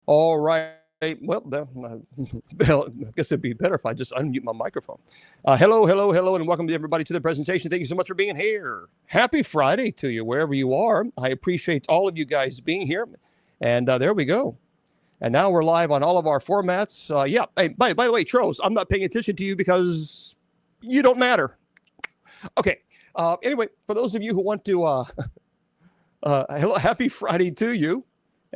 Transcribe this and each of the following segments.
All right. Well, I guess it'd be better if I just unmute my microphone. Hello, and welcome to everybody to the presentation. Thank you so much for being here. Happy Friday to you, wherever you are. I appreciate all of you guys being here. And there we go. And now we're live on all of our formats. Yeah. Hey, by the way, Tros, I'm not paying attention to you because you don't matter. Okay. Anyway, for those of you who want to, happy Friday to you.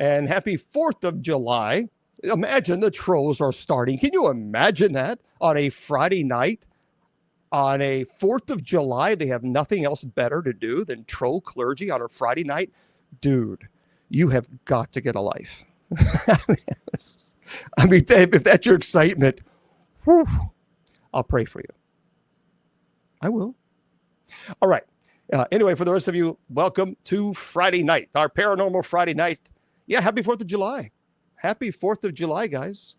And happy 4th of July. Imagine the trolls are starting. Can you imagine that on a Friday night? On a 4th of July, they have nothing else better to do than troll clergy on a Friday night? Dude, you have got to get a life. I mean, if that's your excitement, whew, I'll pray for you. I will. All right. Anyway, for the rest of you, welcome to Friday night, our paranormal Friday night. Yeah, happy 4th of July. Happy 4th of July, guys.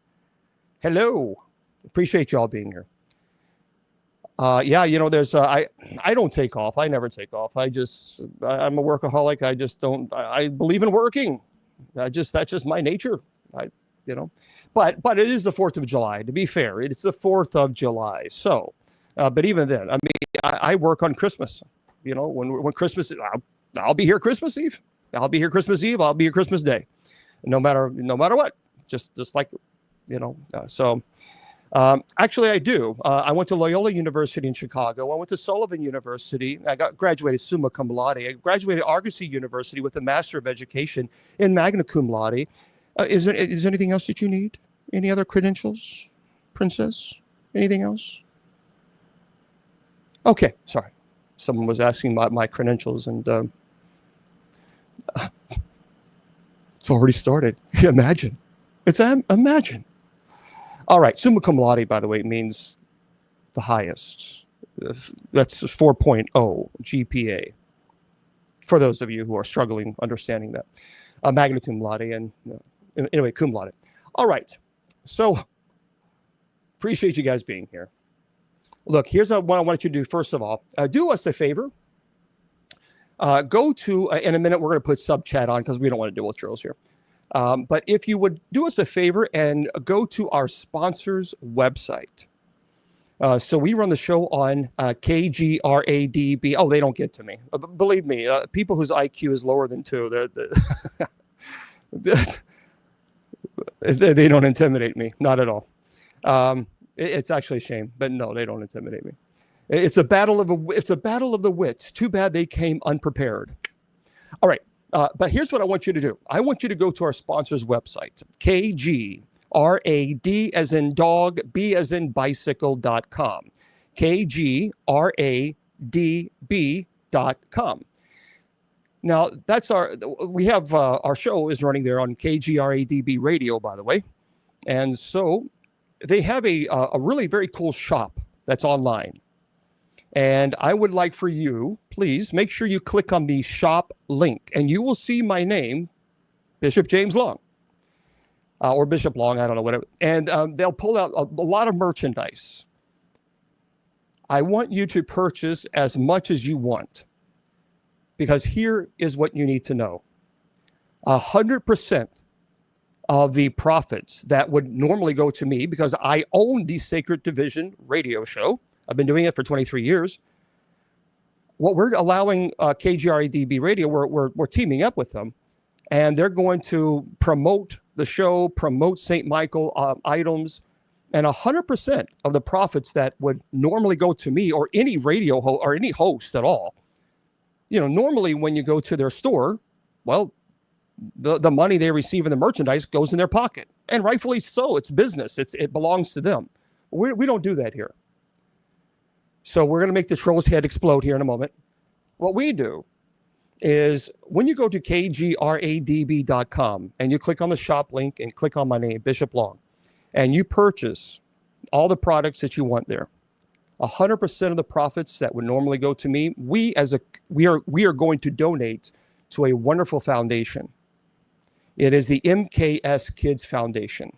Hello. Appreciate y'all being here. Yeah, you know, there's, I don't take off. I never take off. I'm a workaholic. I believe in working. That's just my nature. But it is the 4th of July, to be fair. It's the 4th of July. So, but even then, I mean, I work on Christmas. You know, when Christmas, I'll be here Christmas Eve. I'll be here Christmas Eve. I'll be here Christmas Day, no matter what. Just like, actually, I do. I went to Loyola University in Chicago. I went to Sullivan University. I graduated summa cum laude. I graduated Argosy University with a Master of Education in magna cum laude. Is there anything else that you need? Any other credentials, Princess? Anything else? Okay, sorry. Someone was asking about my credentials, and it's already started. Imagine. Imagine. All right. Summa cum laude, by the way, means the highest. That's 4.0 GPA. For those of you who are struggling understanding that. Magna cum laude and anyway, cum laude. All right. So appreciate you guys being here. Look, here's what I want you to do. First of all, do us a favor. Go to, in a minute, we're going to put sub chat on because we don't want to deal with trolls here. But if you would do us a favor and go to our sponsors website. So we run the show on KGRADB. Oh, they don't get to me. Believe me, people whose IQ is lower than 2, they don't intimidate me. Not at all. It's actually a shame, but no, they don't intimidate me. It's a battle of the wits. Too bad they came unprepared. All right, but here's what I want you to do. I want you to go to our sponsors' website, KGRAD as in dog, B as in bicycle.com. KGRADB.com. Now our show is running there on KGRADB radio, by the way, and so they have a really very cool shop that's online. And I would like for you, please, make sure you click on the shop link, and you will see my name, Bishop James Long, or Bishop Long, I don't know, whatever. And they'll pull out a lot of merchandise. I want you to purchase as much as you want, because here is what you need to know. 100% of the profits that would normally go to me, because I own the Sacred Division radio show. I've been doing it for 23 years. What we're allowing KGRADB radio, we're teaming up with them, and they're going to promote the show, promote St. Michael items, and 100% of the profits that would normally go to me or any radio or any host at all. You know, normally when you go to their store, well, the money they receive in the merchandise goes in their pocket, and rightfully so. It's business. It belongs to them. We don't do that here. So we're going to make the troll's head explode here in a moment. What we do is when you go to kgradb.com and you click on the shop link and click on my name, Bishop Long, and you purchase all the products that you want there, 100% of the profits that would normally go to me, we are going to donate to a wonderful foundation. It is the MKS Kids Foundation.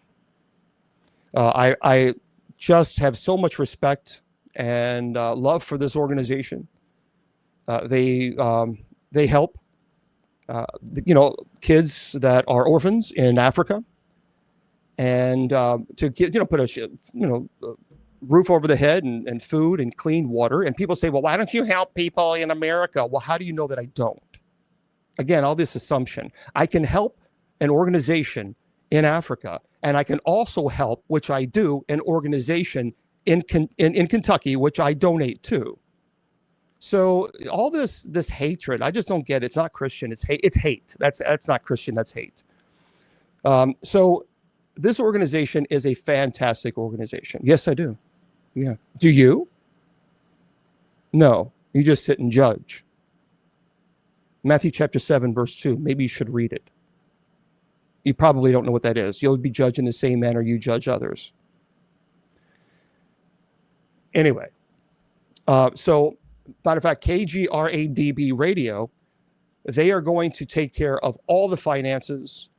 I just have so much respect and love for this organization. They help, kids that are orphans in Africa. and to get, put a roof over the head and food and clean water. And people say, well, why don't you help people in America? Well, how do you know that I don't? Again, all this assumption. I can help an organization in Africa, and I can also help, which I do, an organization in Kentucky, which I donate to. So all this hatred, I just don't get it. It's not Christian. It's hate. It's hate. That's not Christian. That's hate. So this organization is a fantastic organization. Yes, I do. Yeah. Do you? No. You just sit and judge. Matthew chapter 7, verse 2. Maybe you should read it. You probably don't know what that is. You'll be judged in the same manner you judge others. Anyway, so matter of fact, KGRADB Radio, they are going to take care of all the finances.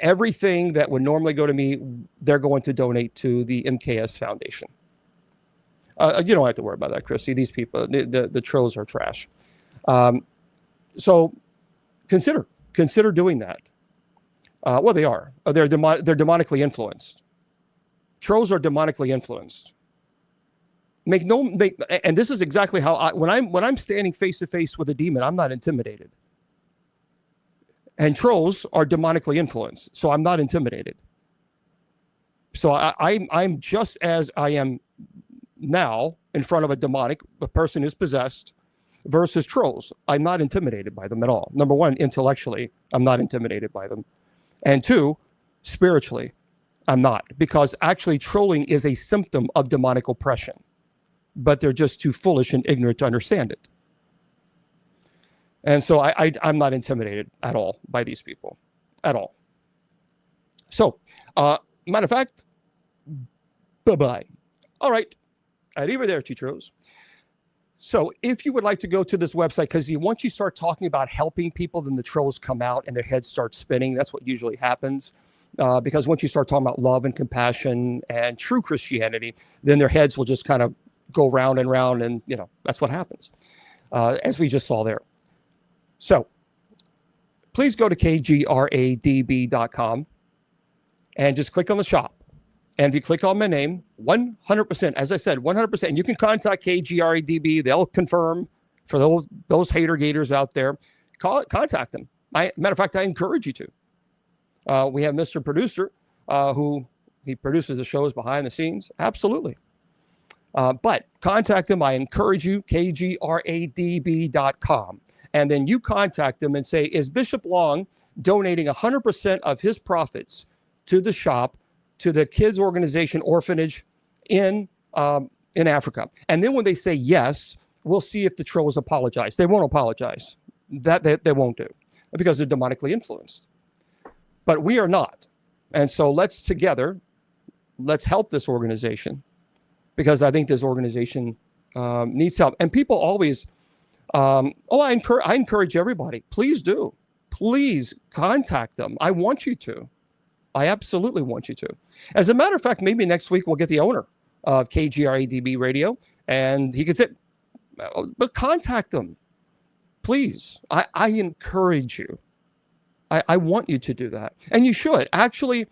Everything that would normally go to me, they're going to donate to the MKS Foundation. You don't have to worry about that, Chrissy. These people, the trolls are trash. So consider doing that. Well, they are. They're demonically influenced. Trolls are demonically influenced. And this is exactly how when I'm standing face to face with a demon, I'm not intimidated. And trolls are demonically influenced, so I'm not intimidated. So I'm just as I am now in front of a person who's possessed, versus trolls. I'm not intimidated by them at all. Number one, intellectually, I'm not intimidated by them. And two, spiritually, I'm not. Because actually trolling is a symptom of demonic oppression. But they're just too foolish and ignorant to understand it. And so I'm not intimidated at all by these people. At all. So, matter of fact, bye-bye. All right. Arrivederci, trolls. So if you would like to go to this website, because once you start talking about helping people, then the trolls come out and their heads start spinning. That's what usually happens. Because once you start talking about love and compassion and true Christianity, then their heads will just kind of go round and round, and that's what happens, as we just saw there. So please go to kgradb.com and just click on the shop. And if you click on my name, 100%, as I said, 100%, and you can contact KGRADB. They'll confirm for those hater gators out there. Contact them. Matter of fact, I encourage you to. We have Mr. Producer, who he produces the shows behind the scenes. Absolutely. But contact them. I encourage you, kgradb.com. And then you contact them and say, is Bishop Long donating 100% of his profits to the shop, to the kids organization orphanage in Africa? And then when they say yes, we'll see if the trolls apologize. They won't apologize. That they won't do, because they're demonically influenced. But we are not. And so let's help this organization, because I think this organization needs help. And people always, I encourage everybody, please do. Please contact them. I want you to. I absolutely want you to. As a matter of fact, maybe next week we'll get the owner of KGRADB Radio, and he could say, but contact them. Please. I encourage you. I want you to do that. And you should. Actually,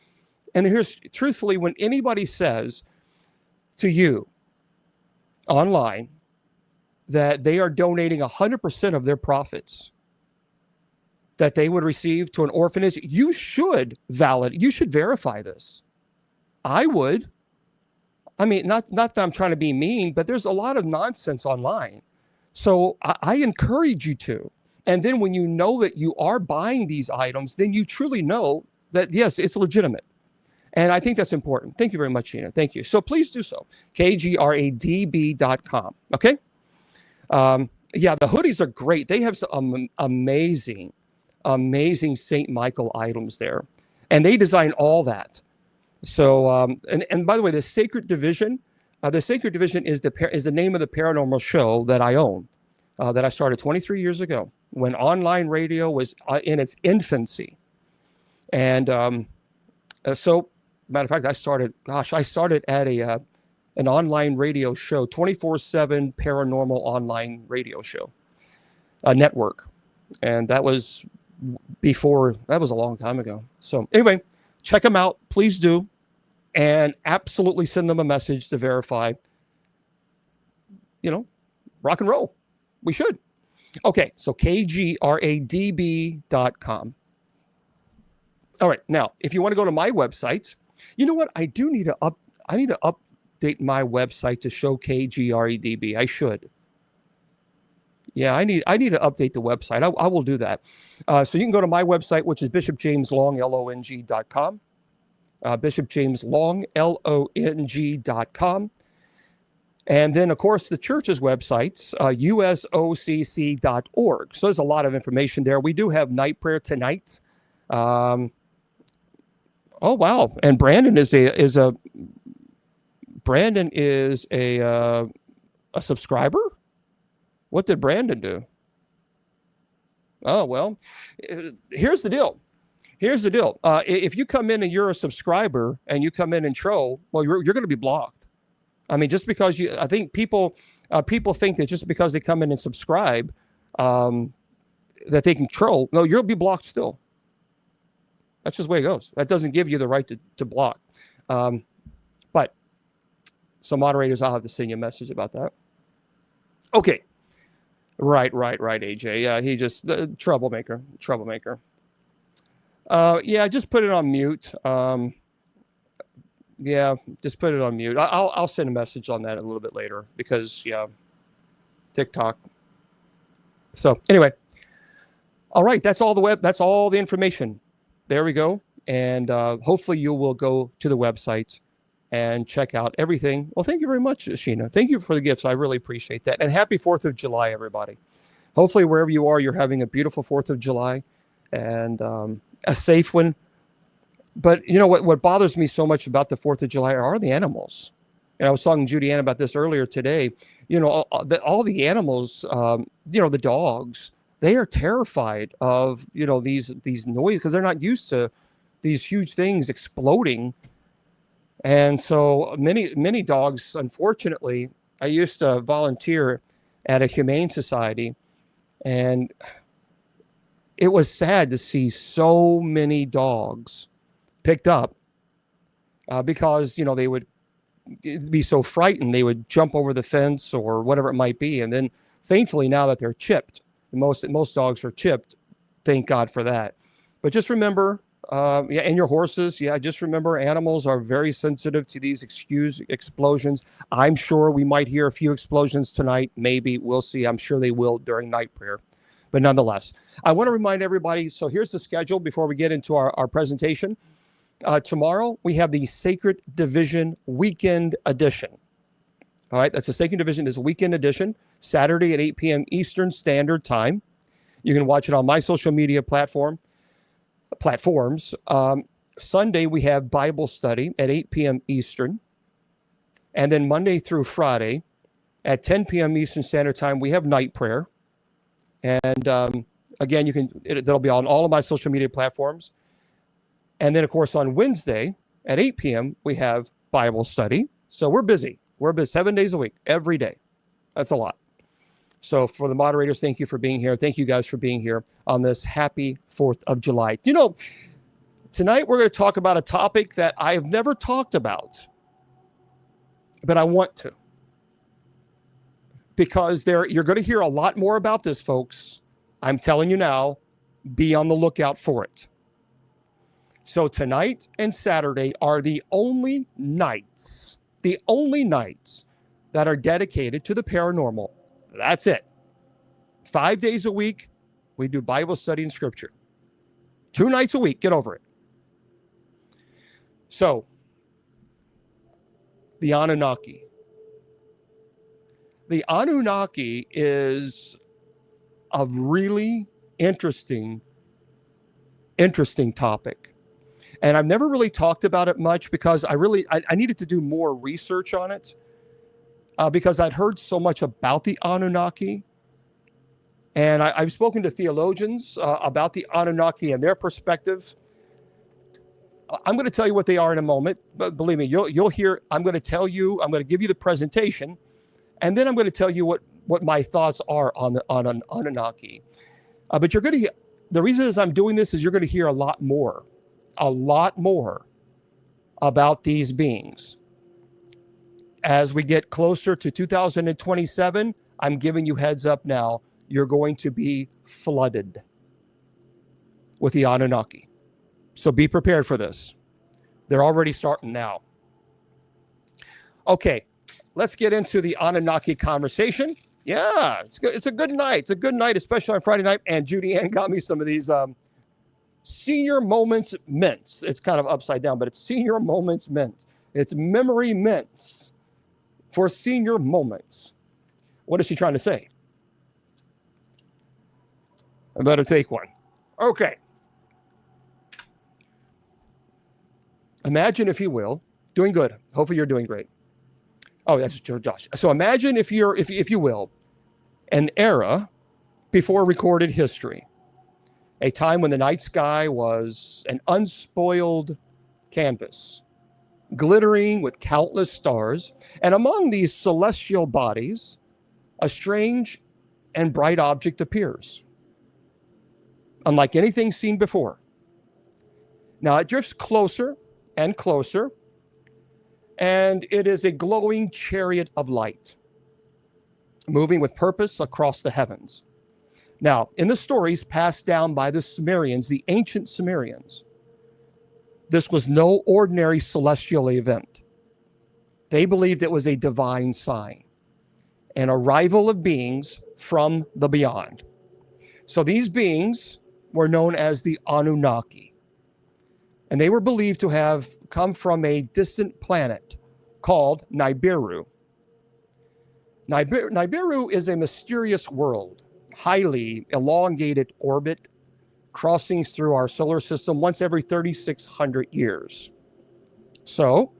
and here's truthfully, when anybody says to you online that they are donating 100% of their profits that they would receive to an orphanage, you should verify this. I would. I mean, not that I'm trying to be mean, but there's a lot of nonsense online. So I encourage you to. And then when you know that you are buying these items, then you truly know that, yes, it's legitimate. And I think that's important. Thank you very much, Gina. Thank you. So please do so. KGRADB.com. Okay? Yeah, the hoodies are great. They have some amazing St. Michael items there. And they design all that. So, and by the way, the Sacred Division is the name of the paranormal show that I own, that I started 23 years ago when online radio was in its infancy. And so, matter of fact, I started at an online radio show, 24/7 paranormal online radio show, a network. And that was a long time ago. So anyway, check them out. Please do. And absolutely send them a message to verify, rock and roll. We should. Okay, so kgradb.com. All right, now, if you want to go to my website, you know what? I need to update my website to show kgredb. I should. Yeah, I need to update the website. I will do that. So you can go to my website, which is bishopjameslong.com. bishopjameslong.com. And then, of course, the church's websites, usocc.org. So there's a lot of information there. We do have night prayer tonight. Oh, wow. And Brandon is a subscriber? What did Brandon do? Oh, well, here's the deal. If you come in and you're a subscriber and you come in and troll, well, you're going to be blocked. I mean, just because I think people think that just because they come in and subscribe, that they can troll. No, you'll be blocked still. That's just the way it goes. That doesn't give you the right to block. But some moderators, I'll have to send you a message about that. Okay. Right, AJ. Yeah, he just troublemaker. Yeah, just put it on mute. Yeah, just put it on mute. I'll send a message on that a little bit later because TikTok. So anyway, all right, that's all the information. There we go. And hopefully you will go to the website and check out everything. Well, thank you very much, Sheena. Thank you for the gifts. I really appreciate that. And happy 4th of July, everybody. Hopefully, wherever you are, you're having a beautiful 4th of July and a safe one. But you know what bothers me so much about the 4th of July are the animals. And I was talking to Judy Ann about this earlier today. All the animals, the dogs, they are terrified of, these noises because they're not used to these huge things exploding. And so many dogs, unfortunately, I used to volunteer at a humane society, and it was sad to see so many dogs picked up because, they would be so frightened. They would jump over the fence or whatever it might be. And then thankfully, now that they're chipped, most dogs are chipped. Thank God for that. But just remember, and your horses, just remember animals are very sensitive to these explosions. I'm sure we might hear a few explosions tonight. Maybe we'll see. I'm sure they will during night prayer. But nonetheless, I want to remind everybody. So here's the schedule before we get into our presentation. Tomorrow, we have the Sacred Division Weekend Edition. All right, that's the Sacred Division. There's a weekend edition, Saturday at 8 p.m. Eastern Standard Time. You can watch it on my social media platforms. Sunday, we have Bible study at 8 p.m. Eastern. And then Monday through Friday at 10 p.m. Eastern Standard Time, we have night prayer. And again, that'll be on all of my social media platforms. And then, of course, on Wednesday at 8 p.m., we have Bible study. So we're busy. We're busy 7 days a week, every day. That's a lot. So for the moderators, thank you for being here. Thank you guys for being here on this happy 4th of July. Tonight we're going to talk about a topic that I've never talked about, but I want to. Because you're going to hear a lot more about this, folks. I'm telling you now, be on the lookout for it. So tonight and Saturday are the only nights that are dedicated to the paranormal. That's it. 5 days a week, we do Bible study and scripture. 2 nights a week, get over it. So, the Anunnaki. The Anunnaki is a really interesting topic. And I've never really talked about it much because I needed to do more research on it because I'd heard so much about the Anunnaki. And I've spoken to theologians about the Anunnaki and their perspective. I'm going to tell you what they are in a moment, but believe me, you'll hear. I'm going to give you the presentation, and then I'm going to tell you what my thoughts are on an Anunnaki. But the reason is I'm doing this is you're going to hear a lot more a lot more about these beings. As we get closer to 2027, I'm giving you heads up now, you're going to be flooded with the Anunnaki. So be prepared for this. They're already starting now. Okay, let's get into the Anunnaki conversation. Yeah, it's good. It's a good night. It's a good night, especially on Friday night. And Judy Ann got me some of these Senior Moments mints. It's kind of upside down, but it's Senior Moments mints. It's memory mints for senior moments. What is she trying to say? I better take one. Okay. Imagine, if you will, doing good. Hopefully you're doing great. Oh, that's Josh. So imagine, if you will, an era before recorded history, a time when the night sky was an unspoiled canvas, glittering with countless stars, and among these celestial bodies, a strange and bright object appears, unlike anything seen before. Now it drifts closer and closer, and it is a glowing chariot of light, moving with purpose across the heavens. Now, in the stories passed down by the Sumerians, the ancient Sumerians, this was no ordinary celestial event. They believed it was a divine sign, an arrival of beings from the beyond. So these beings were known as the Anunnaki, and they were believed to have come from a distant planet called Nibiru. Nibiru is a mysterious world, highly elongated orbit, crossing through our solar system once every 3,600 years. So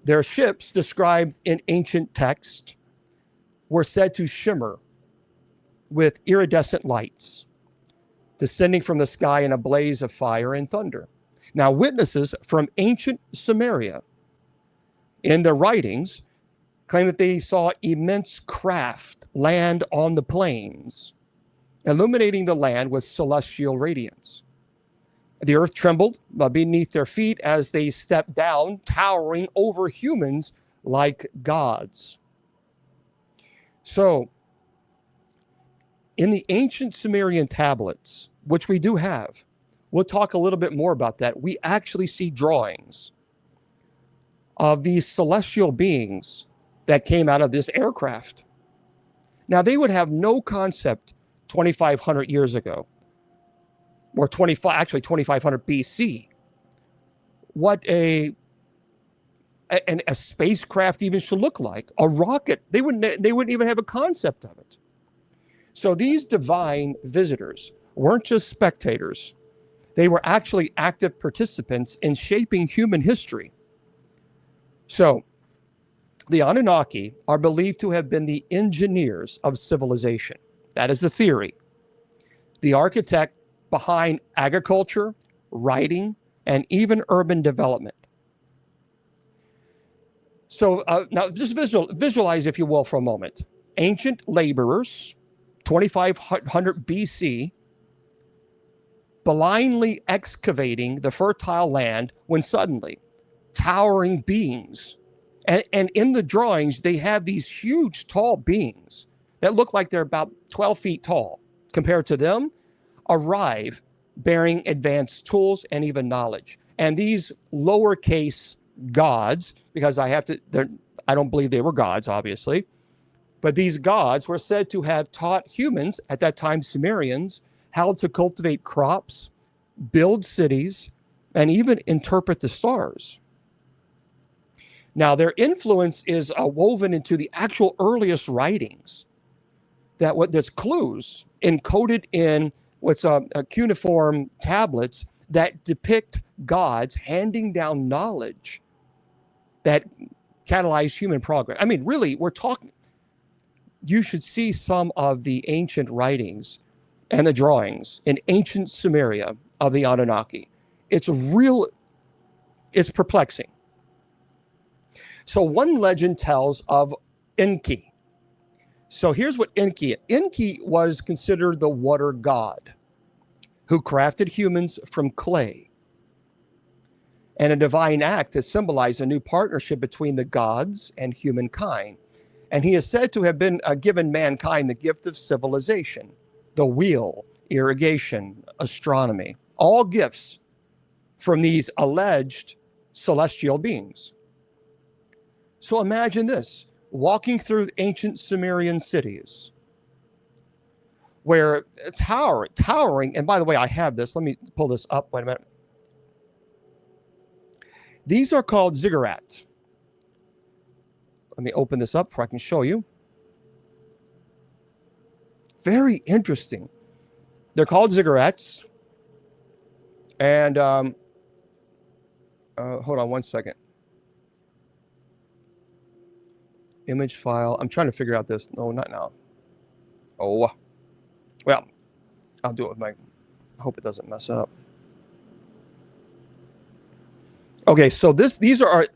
their ships, described in ancient text, were said to shimmer with iridescent lights, descending from the sky in a blaze of fire and thunder. Now, witnesses from ancient Sumeria, in their writings, claim that they saw immense craft land on the plains, illuminating the land with celestial radiance. The earth trembled beneath their feet as they stepped down, towering over humans like gods. So, in the ancient Sumerian tablets, which we do have, we'll talk a little bit more about that. We actually see drawings of these celestial beings that came out of this aircraft. Now, they would have no concept 2,500 years ago, or 2,500 BC, what a spacecraft even should look like, a rocket. They wouldn't even have a concept of it. So these divine visitors weren't just spectators. They were actually active participants in shaping human history. So the Anunnaki are believed to have been the engineers of civilization. That is the theory. The architect behind agriculture, writing, and even urban development. So now just visualize, if you will, for a moment. Ancient laborers, 2,500 BC, blindly excavating the fertile land when suddenly towering beings, and in the drawings, they have these huge, tall beings that look like they're about 12 feet tall. Compared to them, arrive bearing advanced tools and even knowledge. And these lowercase gods, because I don't believe they were gods, obviously, but these gods were said to have taught humans, at that time Sumerians, how to cultivate crops, build cities, and even interpret the stars. Now, their influence is woven into the actual earliest writings, that's clues encoded in what's cuneiform tablets that depict gods handing down knowledge that catalyze human progress. I mean, really, you should see some of the ancient writings and the drawings in ancient Sumeria of the Anunnaki. It's perplexing. So one legend tells of Enki. So here's what Enki is. Enki was considered the water god who crafted humans from clay. and a divine act that symbolized a new partnership between the gods and humankind. And he is said to have been given mankind the gift of civilization, the wheel, irrigation, astronomy, all gifts from these alleged celestial beings. So imagine this, walking through ancient Sumerian cities where towering, and by the way, I have this. Let me pull this up. Wait a minute. These are called ziggurats. Let me open this up so I can show you. Very interesting. They're called ziggurats. And hold on one second. Image file. I'm trying to figure out this. No, not now. Oh, well, I'll do it with my. I hope it doesn't mess up. Okay, so these are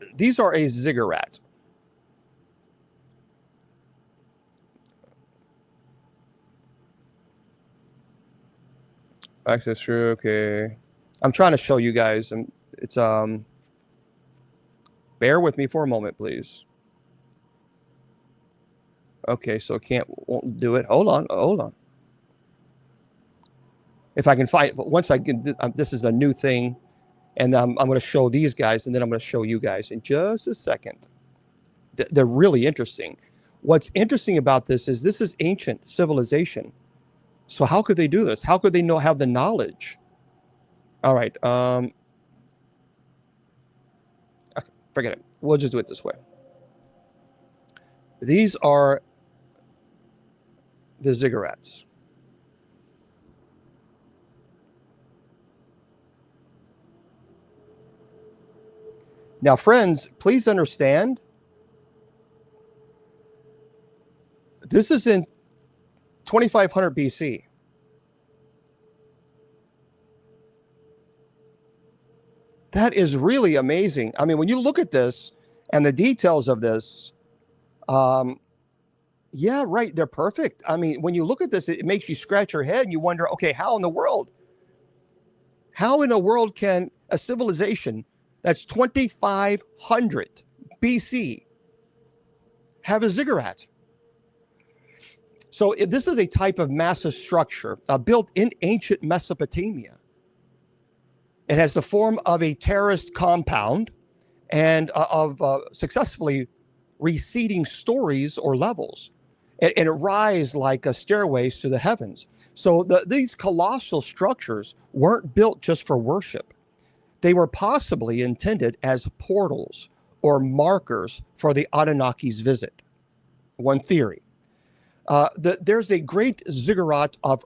a ziggurat. Access through. Okay, I'm trying to show you guys, and it's Bear with me for a moment, please. Okay, so won't do it. Hold on. If I can find, once I can, this is a new thing, and I'm going to show these guys, and then I'm going to show you guys in just a second. They're really interesting. What's interesting about this is ancient civilization. So how could they do this? How could they have the knowledge? All right. Okay, forget it. We'll just do it this way. These are the ziggurats. Now, friends, please understand, this is in 2500 BC. That is really amazing. I mean, when you look at this and the details of this, yeah, right, they're perfect. I mean, when you look at this, it makes you scratch your head and you wonder, okay, how in the world can a civilization that's 2500 BC have a ziggurat? So this is a type of massive structure built in ancient Mesopotamia. It has the form of a terraced compound and of successfully receding stories or levels. And it rises like a stairways to the heavens. So these colossal structures weren't built just for worship. They were possibly intended as portals or markers for the Anunnaki's visit. One theory. There's a great ziggurat of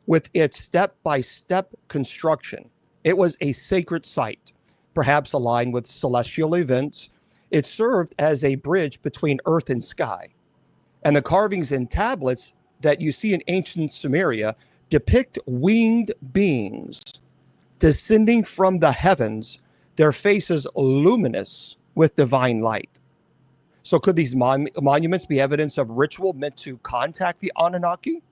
with its step-by-step construction. It was a sacred site, perhaps aligned with celestial events. It served as a bridge between earth and sky. And the carvings and tablets that you see in ancient Sumeria depict winged beings descending from the heavens, their faces luminous with divine light. So could these monuments be evidence of ritual meant to contact the Anunnaki,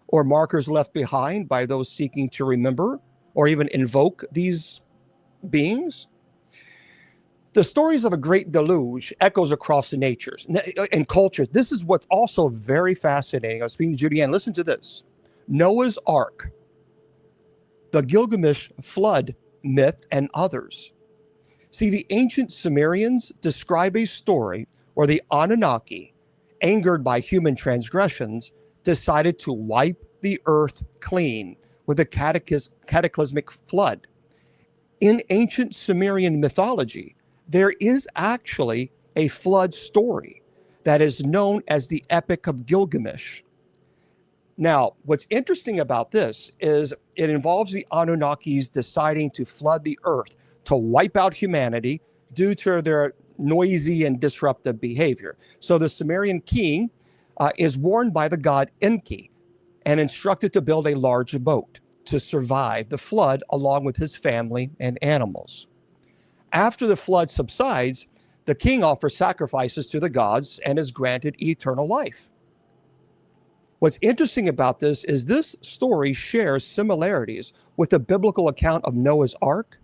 or markers left behind by those seeking to remember or even invoke these beings? The stories of a great deluge echoes across the natures and cultures. This is what's also very fascinating. I was speaking to Judy Ann. Listen to this. Noah's Ark, the Gilgamesh flood myth, and others. See, the ancient Sumerians describe a story where the Anunnaki, angered by human transgressions, decided to wipe the earth clean with a cataclysmic flood. In ancient Sumerian mythology, there is actually a flood story that is known as the Epic of Gilgamesh. Now, what's interesting about this is it involves the Anunnakis deciding to flood the earth to wipe out humanity due to their noisy and disruptive behavior. So the Sumerian king is warned by the god Enki and instructed to build a large boat to survive the flood along with his family and animals. After the flood subsides, the king offers sacrifices to the gods and is granted eternal life. What's interesting about this is this story shares similarities with the biblical account of Noah's Ark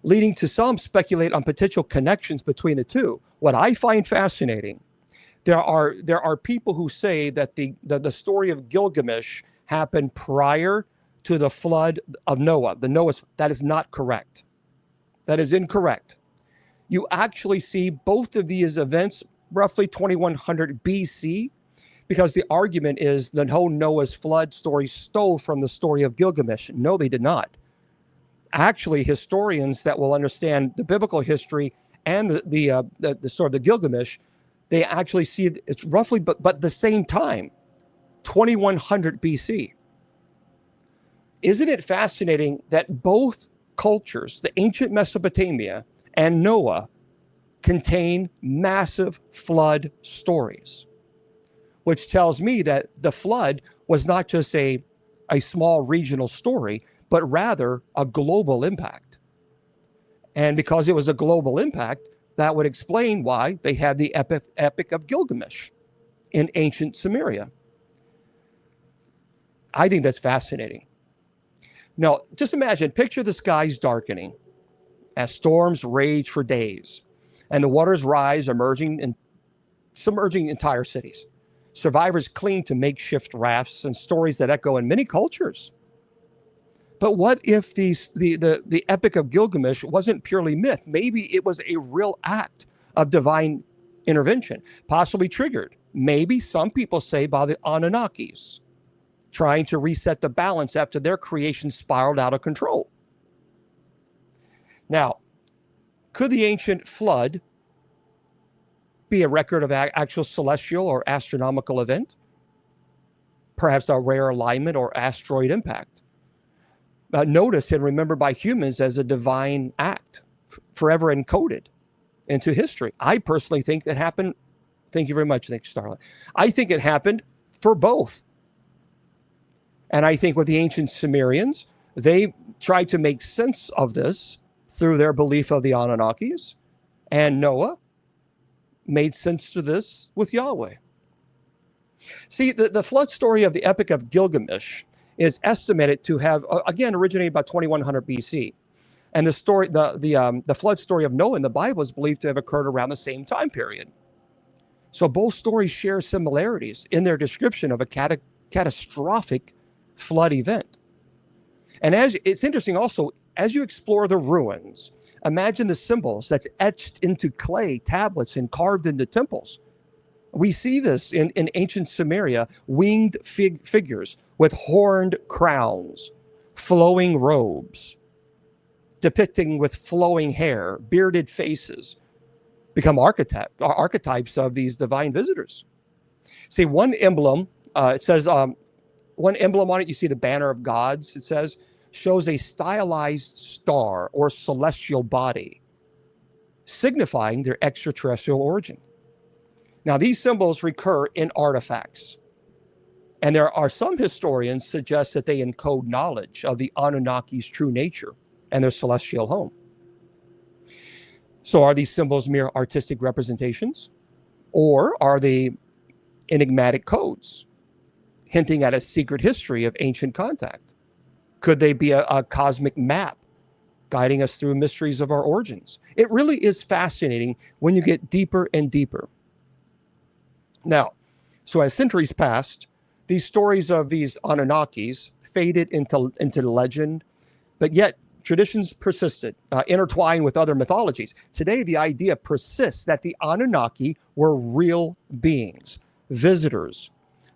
leading to some speculate on potential connections between the two. What I find fascinating, there are people who say that the story of Gilgamesh happened prior to the flood of Noah. That is not correct. That is incorrect. You actually see both of these events roughly 2100 BC, because the argument is the whole Noah's flood story stole from the story of Gilgamesh. No, they did not. Actually, historians that will understand the biblical history and the sort of the Gilgamesh, they actually see it's roughly but the same time, 2100 BC. Isn't it fascinating that both cultures, the ancient Mesopotamia and Noah, contain massive flood stories, which tells me that the flood was not just a small regional story, but rather a global impact. And because it was a global impact, that would explain why they had the Epic of Gilgamesh in ancient Sumeria. I think that's fascinating. Now, just imagine, picture the skies darkening as storms rage for days and the waters rise, emerging and submerging entire cities. Survivors cling to makeshift rafts and stories that echo in many cultures. But what if the Epic of Gilgamesh wasn't purely myth? Maybe it was a real act of divine intervention, possibly triggered, maybe some people say, by the Anunnakis, trying to reset the balance after their creation spiraled out of control. Now, could the ancient flood be a record of actual celestial or astronomical event? Perhaps a rare alignment or asteroid impact. Noticed and remembered by humans as a divine act, forever encoded into history. I personally think that happened. Thank you very much, Nick Starlight. I think it happened for both. And I think with the ancient Sumerians, they tried to make sense of this through their belief of the Anunnakis, and Noah made sense to this with Yahweh. See, the flood story of the Epic of Gilgamesh is estimated to have, again, originated about 2100 BC. And the flood story of Noah in the Bible is believed to have occurred around the same time period. So both stories share similarities in their description of a catastrophic flood event. And it's interesting also, as you explore the ruins, imagine the symbols that's etched into clay tablets and carved into temples. We see this in ancient Sumeria, winged figures with horned crowns, flowing robes, depicting with flowing hair, bearded faces, become archetypes of these divine visitors. See, one emblem, it says, one emblem on it, you see the banner of gods, it says, shows a stylized star or celestial body, signifying their extraterrestrial origin. Now, these symbols recur in artifacts, and there are some historians suggest that they encode knowledge of the Anunnaki's true nature and their celestial home. So are these symbols mere artistic representations, or are they enigmatic codes hinting at a secret history of ancient contact? Could they be a cosmic map guiding us through mysteries of our origins? It really is fascinating when you get deeper and deeper. Now, so as centuries passed, these stories of these Anunnakis faded into legend, but yet traditions persisted, intertwined with other mythologies. Today, the idea persists that the Anunnaki were real beings, visitors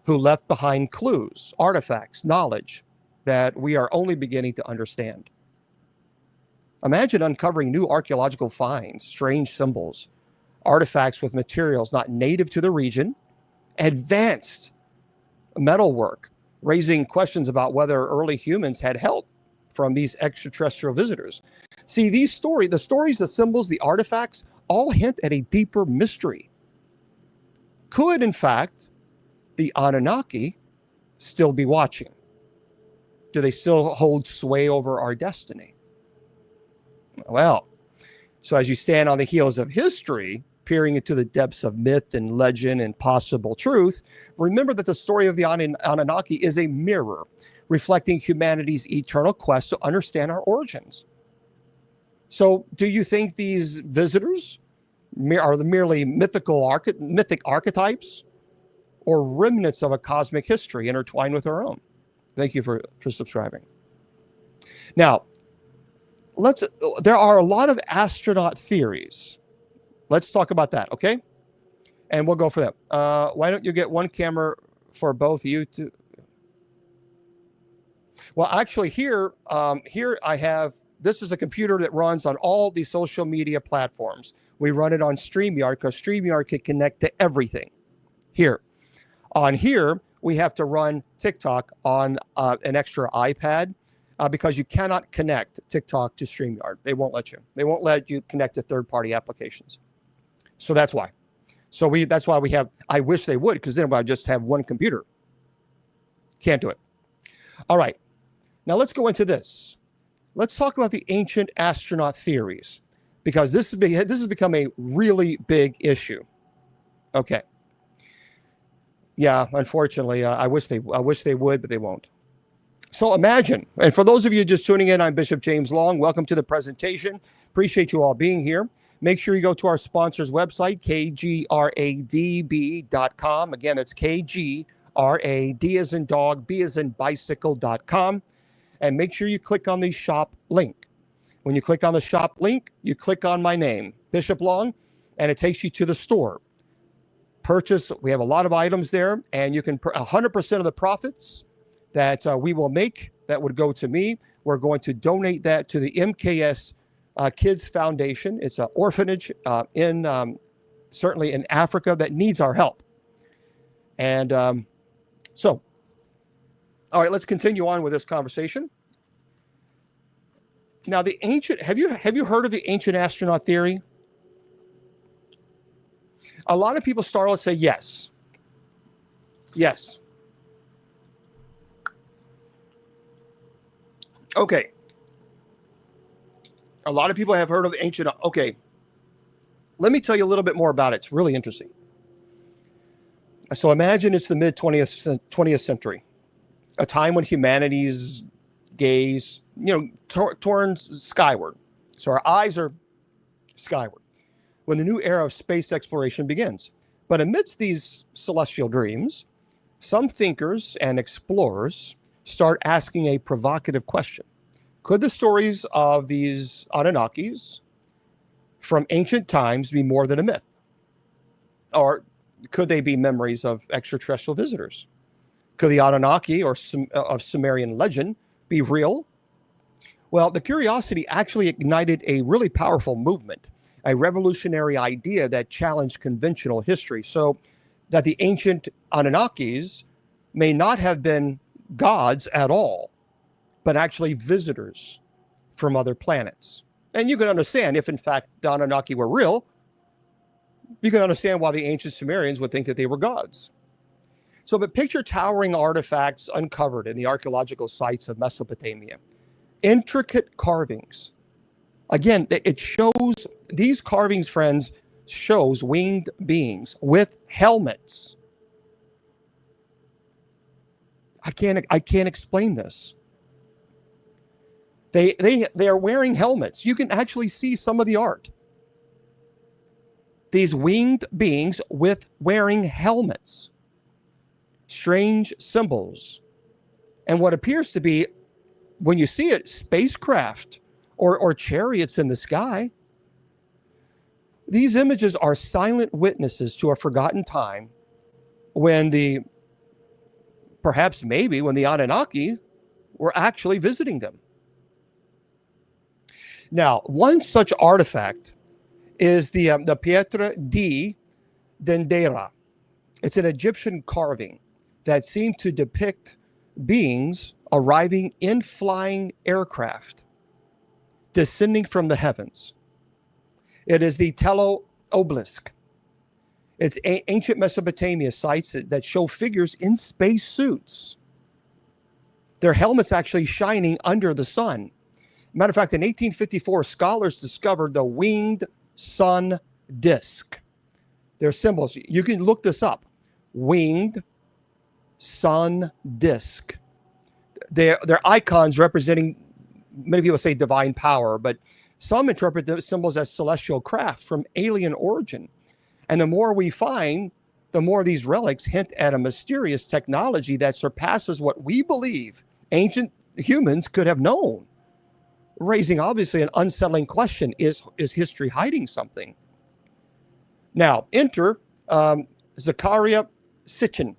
who left behind clues, artifacts, knowledge that we are only beginning to understand. Imagine uncovering new archaeological finds, strange symbols, artifacts with materials not native to the region, advanced metalwork, raising questions about whether early humans had help from these extraterrestrial visitors. See, the stories, the symbols, the artifacts, all hint at a deeper mystery. Could, in fact, the Anunnaki still be watching? Do they still hold sway over our destiny? Well, so as you stand on the heels of history, peering into the depths of myth and legend and possible truth, remember that the story of the Anunnaki is a mirror reflecting humanity's eternal quest to understand our origins. So do you think these visitors are merely mythic archetypes or remnants of a cosmic history intertwined with our own? Thank you for subscribing. Now, there are a lot of astronaut theories. Let's talk about that, okay? And we'll go for that. Why don't you get one camera for both you two? Well, actually, here I have, this is a computer that runs on all the social media platforms. We run it on StreamYard because StreamYard can connect to everything. Here, we have to run TikTok on an extra iPad because you cannot connect TikTok to StreamYard. They won't let you. They won't let you connect to third-party applications. So that's why. That's why we have, I wish they would, because then I just have one computer. Can't do it. All right. Now let's go into this. Let's talk about the ancient astronaut theories, because this has become a really big issue. Okay. Yeah, unfortunately, I wish they would, but they won't. So imagine, and for those of you just tuning in, I'm Bishop James Long. Welcome to the presentation. Appreciate you all being here. Make sure you go to our sponsor's website, kgradb.com. Again, it's KGRAD as in dog, B as in bicycle.com. And make sure you click on the shop link. When you click on the shop link, you click on my name, Bishop Long, and it takes you to the store. Purchase, we have a lot of items there, and you can, 100% of the profits that we will make, that would go to me. We're going to donate that to the MKS Kids Foundation. It's an orphanage certainly in Africa that needs our help. And all right, let's continue on with this conversation. Now, the ancient, have you heard of the ancient astronaut theory? A lot of people start to say yes. Yes. Okay. A lot of people have heard of the ancient. Okay. Let me tell you a little bit more about it. It's really interesting. So imagine it's the mid-20th century, a time when humanity's gaze, turns skyward. So our eyes are skyward when the new era of space exploration begins. But amidst these celestial dreams, some thinkers and explorers start asking a provocative question. Could the stories of these Anunnakis from ancient times be more than a myth? Or could they be memories of extraterrestrial visitors? Could the Anunnaki of Sumerian legend be real? Well, the curiosity actually ignited a really powerful movement, a revolutionary idea that challenged conventional history, so that the ancient Anunnakis may not have been gods at all, but actually visitors from other planets. And you can understand, if in fact the Anunnaki were real, you can understand why the ancient Sumerians would think that they were gods. So, but picture towering artifacts uncovered in the archaeological sites of Mesopotamia. Intricate carvings. Again, it shows, these carvings, friends, shows winged beings with helmets. I can't explain this. They are wearing helmets. You can actually see some of the art. These winged beings wearing helmets. Strange symbols. And what appears to be, when you see it, spacecraft or chariots in the sky. These images are silent witnesses to a forgotten time when perhaps maybe when the Anunnaki were actually visiting them. Now, one such artifact is the Pietra di Dendera. It's an Egyptian carving that seemed to depict beings arriving in flying aircraft, descending from the heavens. It is the Telo obelisk. It's ancient Mesopotamia sites that show figures in space suits. Their helmets actually shining under the sun. Matter of fact, in 1854, scholars discovered the winged sun disk. Their symbols, you can look this up. Winged sun disk. They're icons representing, many people say divine power, but Some interpret the symbols as celestial craft from alien origin. And the more we find, the more these relics hint at a mysterious technology that surpasses what we believe ancient humans could have known, raising obviously an unsettling question: is history hiding something? Now, enter Zechariah Sitchin.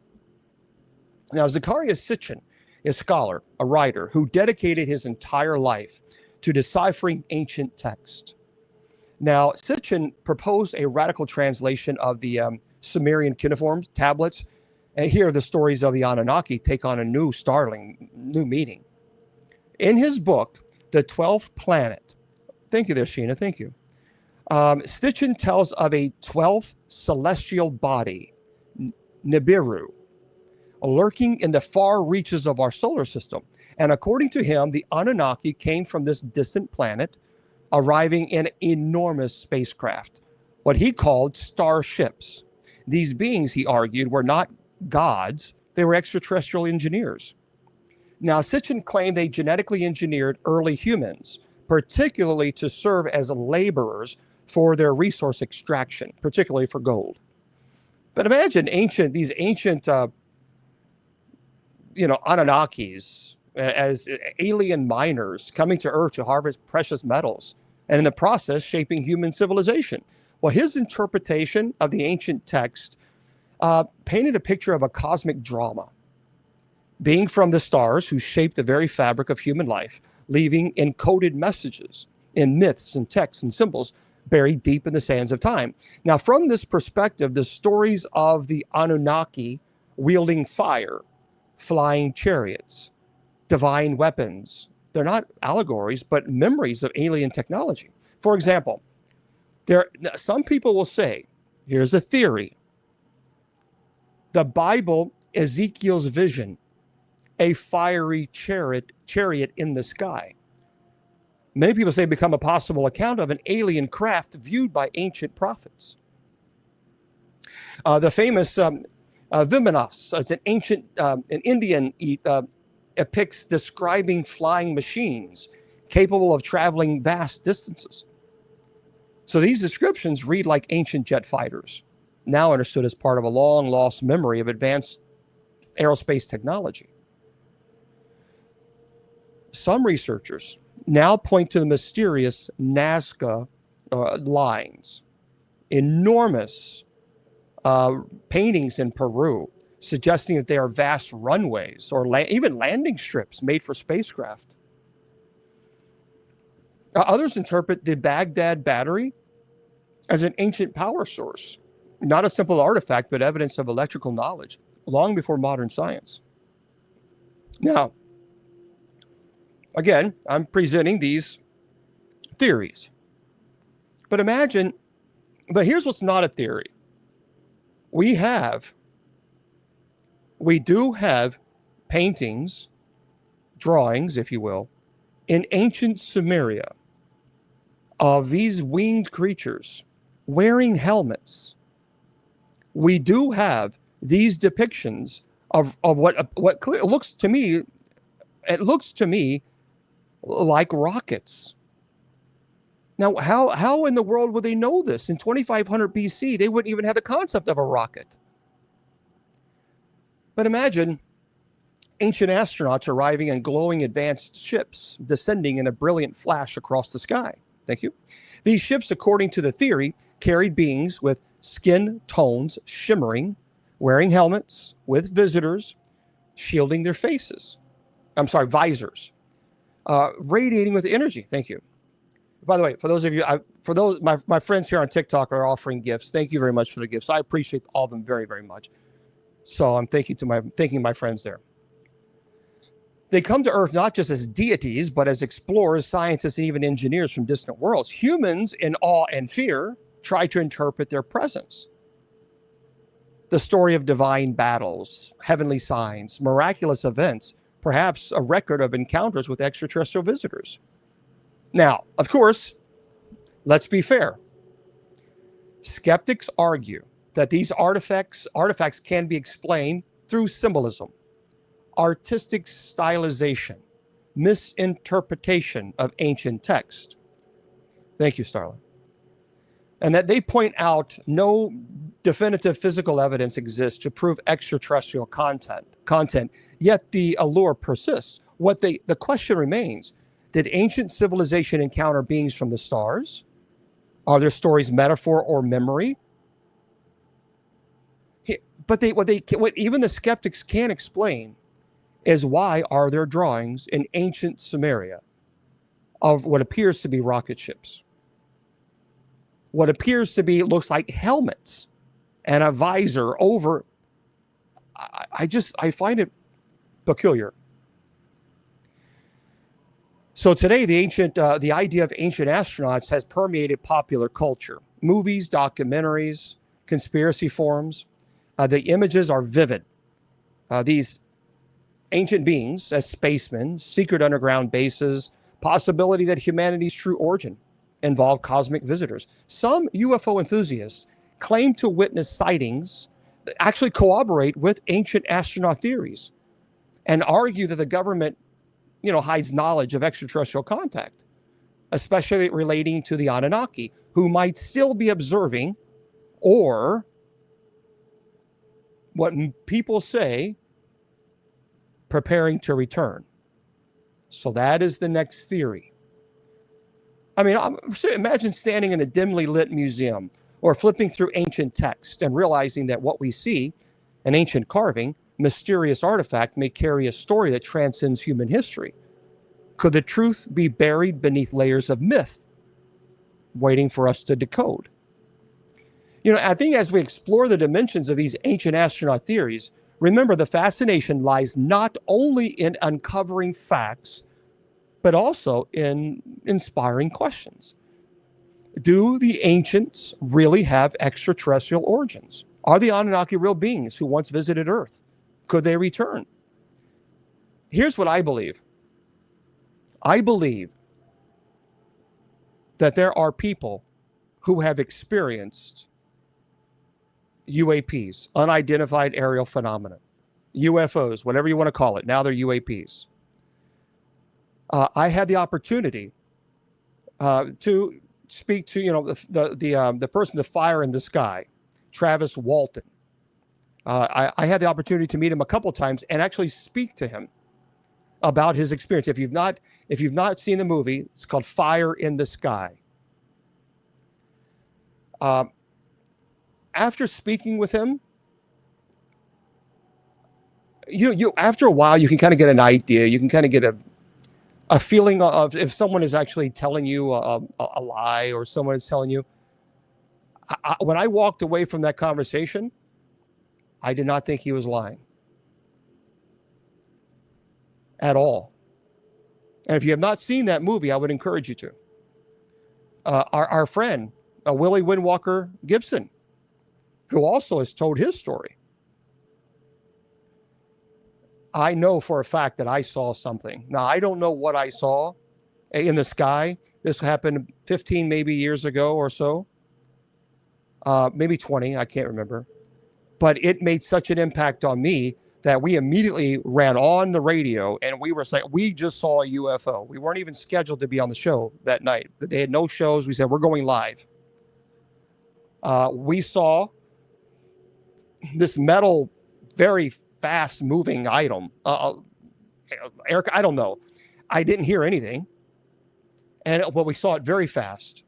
Now, Zechariah Sitchin is a scholar, a writer, who dedicated his entire life to deciphering ancient text. Now, Sitchin proposed a radical translation of the Sumerian cuneiform tablets, and here the stories of the Anunnaki take on a new startling, new meaning. In his book, The 12th Planet, thank you there, Sheena, thank you. Sitchin tells of a 12th celestial body, Nibiru, lurking in the far reaches of our solar system. And according to him, the Anunnaki came from this distant planet, arriving in enormous spacecraft, what he called starships. These beings, he argued, were not gods, they were extraterrestrial engineers. Now, Sitchin claimed they genetically engineered early humans, particularly to serve as laborers for their resource extraction, particularly for gold. But imagine these ancient Anunnakis as alien miners coming to Earth to harvest precious metals, and in the process shaping human civilization. Well, his interpretation of the ancient text painted a picture of a cosmic drama, being from the stars who shaped the very fabric of human life, leaving encoded messages in myths and texts and symbols buried deep in the sands of time. Now, from this perspective, the stories of the Anunnaki wielding fire, flying chariots, divine weapons, they're not allegories, but memories of alien technology. For example, some people will say, here's a theory: the Bible, Ezekiel's vision, a fiery chariot in the sky. Many people say become a possible account of an alien craft viewed by ancient prophets. The famous Vimanas, it's an ancient, an Indian epics describing flying machines capable of traveling vast distances. So these descriptions read like ancient jet fighters, now understood as part of a long lost memory of advanced aerospace technology. Some researchers now point to the mysterious Nazca lines, enormous paintings in Peru, suggesting that they are vast runways or even landing strips made for spacecraft. Others interpret the Baghdad battery as an ancient power source, not a simple artifact, but evidence of electrical knowledge long before modern science. Now, again, I'm presenting these theories. But here's what's not a theory. We do have paintings, drawings, if you will, in ancient Sumeria of these winged creatures wearing helmets. We do have these depictions of what looks to me, it looks to me like rockets. Now, how in the world would they know this? In 2500 BC, they wouldn't even have the concept of a rocket. But imagine ancient astronauts arriving in glowing advanced ships, descending in a brilliant flash across the sky. Thank you. These ships, according to the theory, carried beings with skin tones shimmering, wearing helmets, with visors shielding their faces. Visors. Radiating with energy. Thank you. By the way, for those of you, my friends here on TikTok are offering gifts. Thank you very much for the gifts. I appreciate all of them very, very much. So I'm thanking my friends there. They come to Earth not just as deities, but as explorers, scientists, and even engineers from distant worlds. Humans, in awe and fear, try to interpret their presence. The story of divine battles, heavenly signs, miraculous events, perhaps a record of encounters with extraterrestrial visitors. Now, of course, let's be fair. Skeptics argue that these artifacts can be explained through symbolism, artistic stylization, misinterpretation of ancient text. Thank you, Starla. And that they point out no definitive physical evidence exists to prove extraterrestrial content, yet the allure persists. The question remains, did ancient civilization encounter beings from the stars? Are their stories metaphor or memory? But what even the skeptics can't explain is why are there drawings in ancient Sumeria of what appears to be rocket ships? What appears to be, looks like helmets and a visor over. I find it peculiar. So today, the idea of ancient astronauts has permeated popular culture. Movies, documentaries, conspiracy forums. The images are vivid. These ancient beings as spacemen, secret underground bases, possibility that humanity's true origin involved cosmic visitors. Some UFO enthusiasts claim to witness sightings that actually corroborate with ancient astronaut theories and argue that the government, hides knowledge of extraterrestrial contact, especially relating to the Anunnaki, who might still be observing, or what people say, preparing to return. So that is the next theory. I mean, imagine standing in a dimly lit museum or flipping through ancient text and realizing that what we see, an ancient carving, mysterious artifact, may carry a story that transcends human history. Could the truth be buried beneath layers of myth, waiting for us to decode? I think as we explore the dimensions of these ancient astronaut theories, remember the fascination lies not only in uncovering facts, but also in inspiring questions. Do the ancients really have extraterrestrial origins? Are the Anunnaki real beings who once visited Earth? Could they return? Here's what I believe. I believe that there are people who have experienced UAPs, unidentified aerial phenomena, UFOs, whatever you want to call it. Now they're UAPs. I had the opportunity to speak to the person, the fire in the sky, Travis Walton. I had the opportunity to meet him a couple of times and actually speak to him about his experience. If you've not seen the movie, it's called Fire in the Sky. After speaking with him, you after a while you can kind of get an idea. You can kind of get a feeling of if someone is actually telling you a lie or someone is telling you. When I walked away from that conversation, I did not think he was lying at all. And if you have not seen that movie, I would encourage you to. Our friend, Willie Windwalker Gibson, who also has told his story. I know for a fact that I saw something. Now, I don't know what I saw in the sky. This happened 15 maybe years ago or so. Maybe 20, I can't remember. But it made such an impact on me that we immediately ran on the radio and we were saying, we just saw a UFO. We weren't even scheduled to be on the show that night. They had no shows. We said, we're going live. We saw this metal, very fast moving item. Eric, I don't know. I didn't hear anything. But we saw it very fast.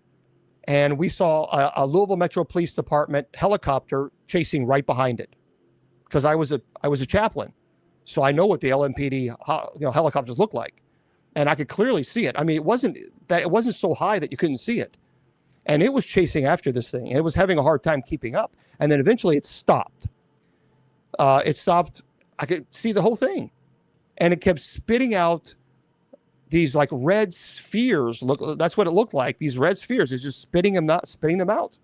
And we saw a Louisville Metro Police Department helicopter chasing right behind it. Because I was a chaplain. So I know what the LMPD helicopters look like. And I could clearly see it. I mean, it wasn't so high that you couldn't see it. And it was chasing after this thing. And it was having a hard time keeping up. And then eventually it stopped. It stopped. I could see the whole thing. And it kept spitting out these like red spheres. Look, that's what it looked like. These red spheres. It's just spitting them out.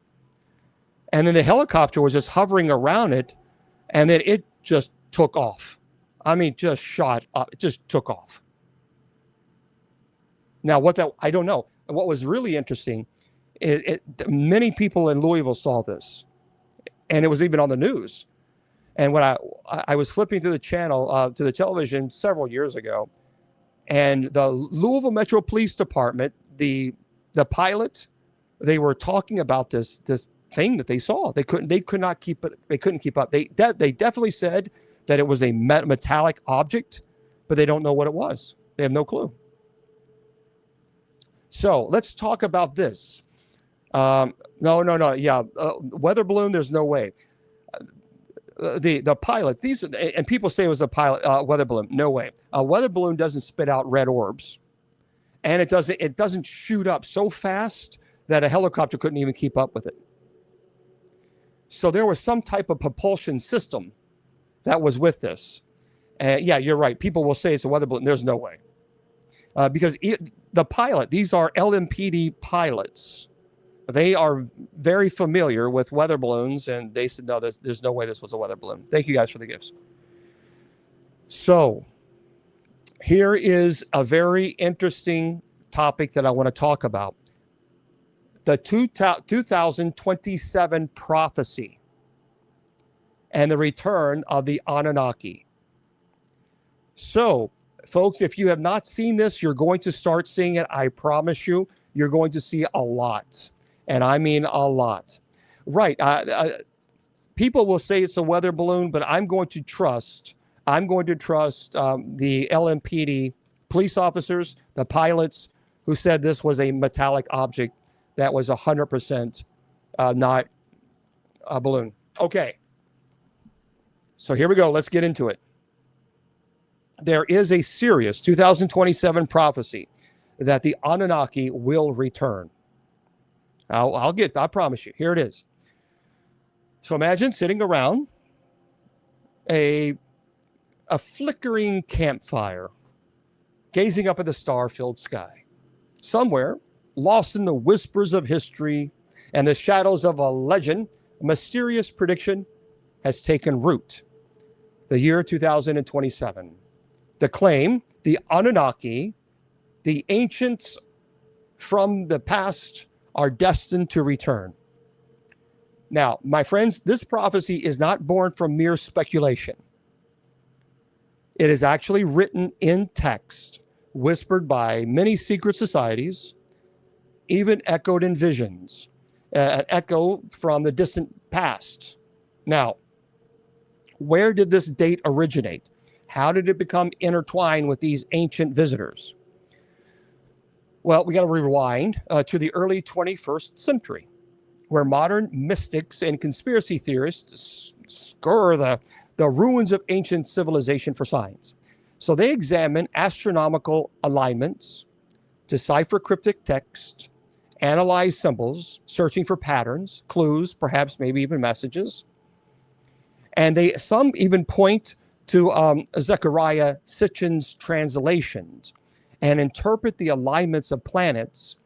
And then the helicopter was just hovering around it. And then it just took off. I mean, just shot up. It just took off. Now, I don't know. What was really interesting, many people in Louisville saw this. And it was even on the news. And when I was flipping through the channel to the television several years ago, and the Louisville Metro Police Department, the pilot they were talking about this thing that they saw. They could not keep it. They couldn't keep up. They definitely said that it was a metallic object, but they don't know what it was. They have no clue. So let's talk about this. No. Yeah, weather balloon. There's no way. The pilot. These and people say it was a pilot weather balloon. No way. A weather balloon doesn't spit out red orbs, and it doesn't shoot up so fast that a helicopter couldn't even keep up with it. So there was some type of propulsion system that was with this. Yeah, you're right. People will say it's a weather balloon. There's no way. Because the pilot, these are LMPD pilots. They are very familiar with weather balloons, and they said, no, there's no way this was a weather balloon. Thank you guys for the gifts. So here is a very interesting topic that I want to talk about. The 2027 prophecy and the return of the Anunnaki. So, folks, if you have not seen this, you're going to start seeing it. I promise you, you're going to see a lot. And I mean a lot. Right. People will say it's a weather balloon, but I'm going to trust the LMPD police officers, the pilots who said this was a metallic object that was 100% not a balloon. Okay. So here we go. Let's get into it. There is a serious 2027 prophecy that the Anunnaki will return. I promise you. Here it is. So imagine sitting around a flickering campfire, gazing up at the star-filled sky. Somewhere, lost in the whispers of history and the shadows of a legend, a mysterious prediction has taken root. The year 2027. The claim, the Anunnaki, the ancients from the past, are destined to return. Now, my friends, this prophecy is not born from mere speculation. It is actually written in text, whispered by many secret societies, even echoed in visions, an echo from the distant past. Now, where did this date originate? How did it become intertwined with these ancient visitors? Well, we got to rewind to the early 21st century, where modern mystics and conspiracy theorists scour the ruins of ancient civilization for signs. So they examine astronomical alignments, decipher cryptic text, analyze symbols, searching for patterns, clues, perhaps maybe even messages. And some even point to Zechariah Sitchin's translations and interpret the alignments of planets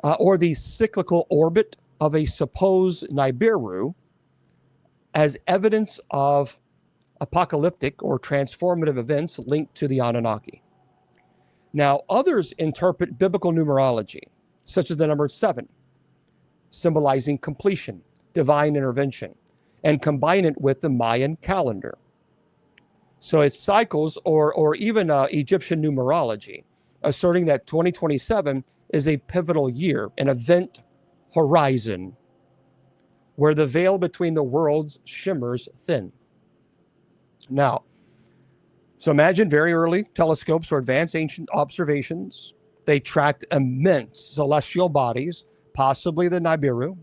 or the cyclical orbit of a supposed Nibiru as evidence of apocalyptic or transformative events linked to the Anunnaki. Now, others interpret biblical numerology, such as the number 7, symbolizing completion, divine intervention, and combine it with the Mayan calendar. So it's cycles or even Egyptian numerology, asserting that 2027 is a pivotal year, an event horizon, where the veil between the worlds shimmers thin. Now, so imagine very early telescopes or advanced ancient observations. They tracked immense celestial bodies, possibly the Nibiru,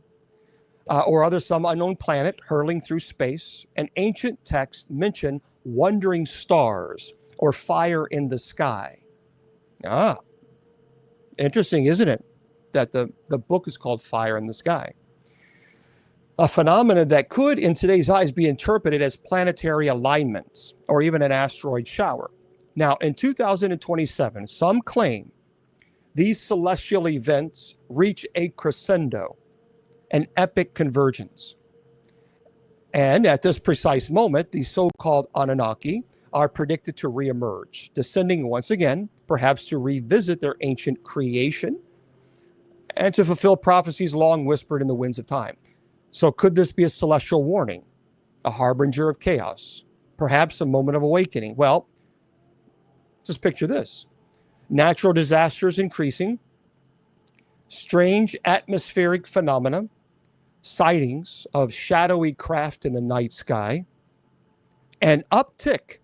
or some unknown planet hurling through space. And ancient texts mention wandering stars or fire in the sky. Interesting, isn't it? That the book is called Fire in the Sky. A phenomenon that could, in today's eyes, be interpreted as planetary alignments or even an asteroid shower. Now, in 2027, some claim these celestial events reach a crescendo, an epic convergence. And at this precise moment, the so-called Anunnaki are predicted to reemerge, descending once again, perhaps to revisit their ancient creation and to fulfill prophecies long whispered in the winds of time. So could this be a celestial warning, a harbinger of chaos, perhaps a moment of awakening? Well, just picture this. Natural disasters increasing, strange atmospheric phenomena, sightings of shadowy craft in the night sky, an uptick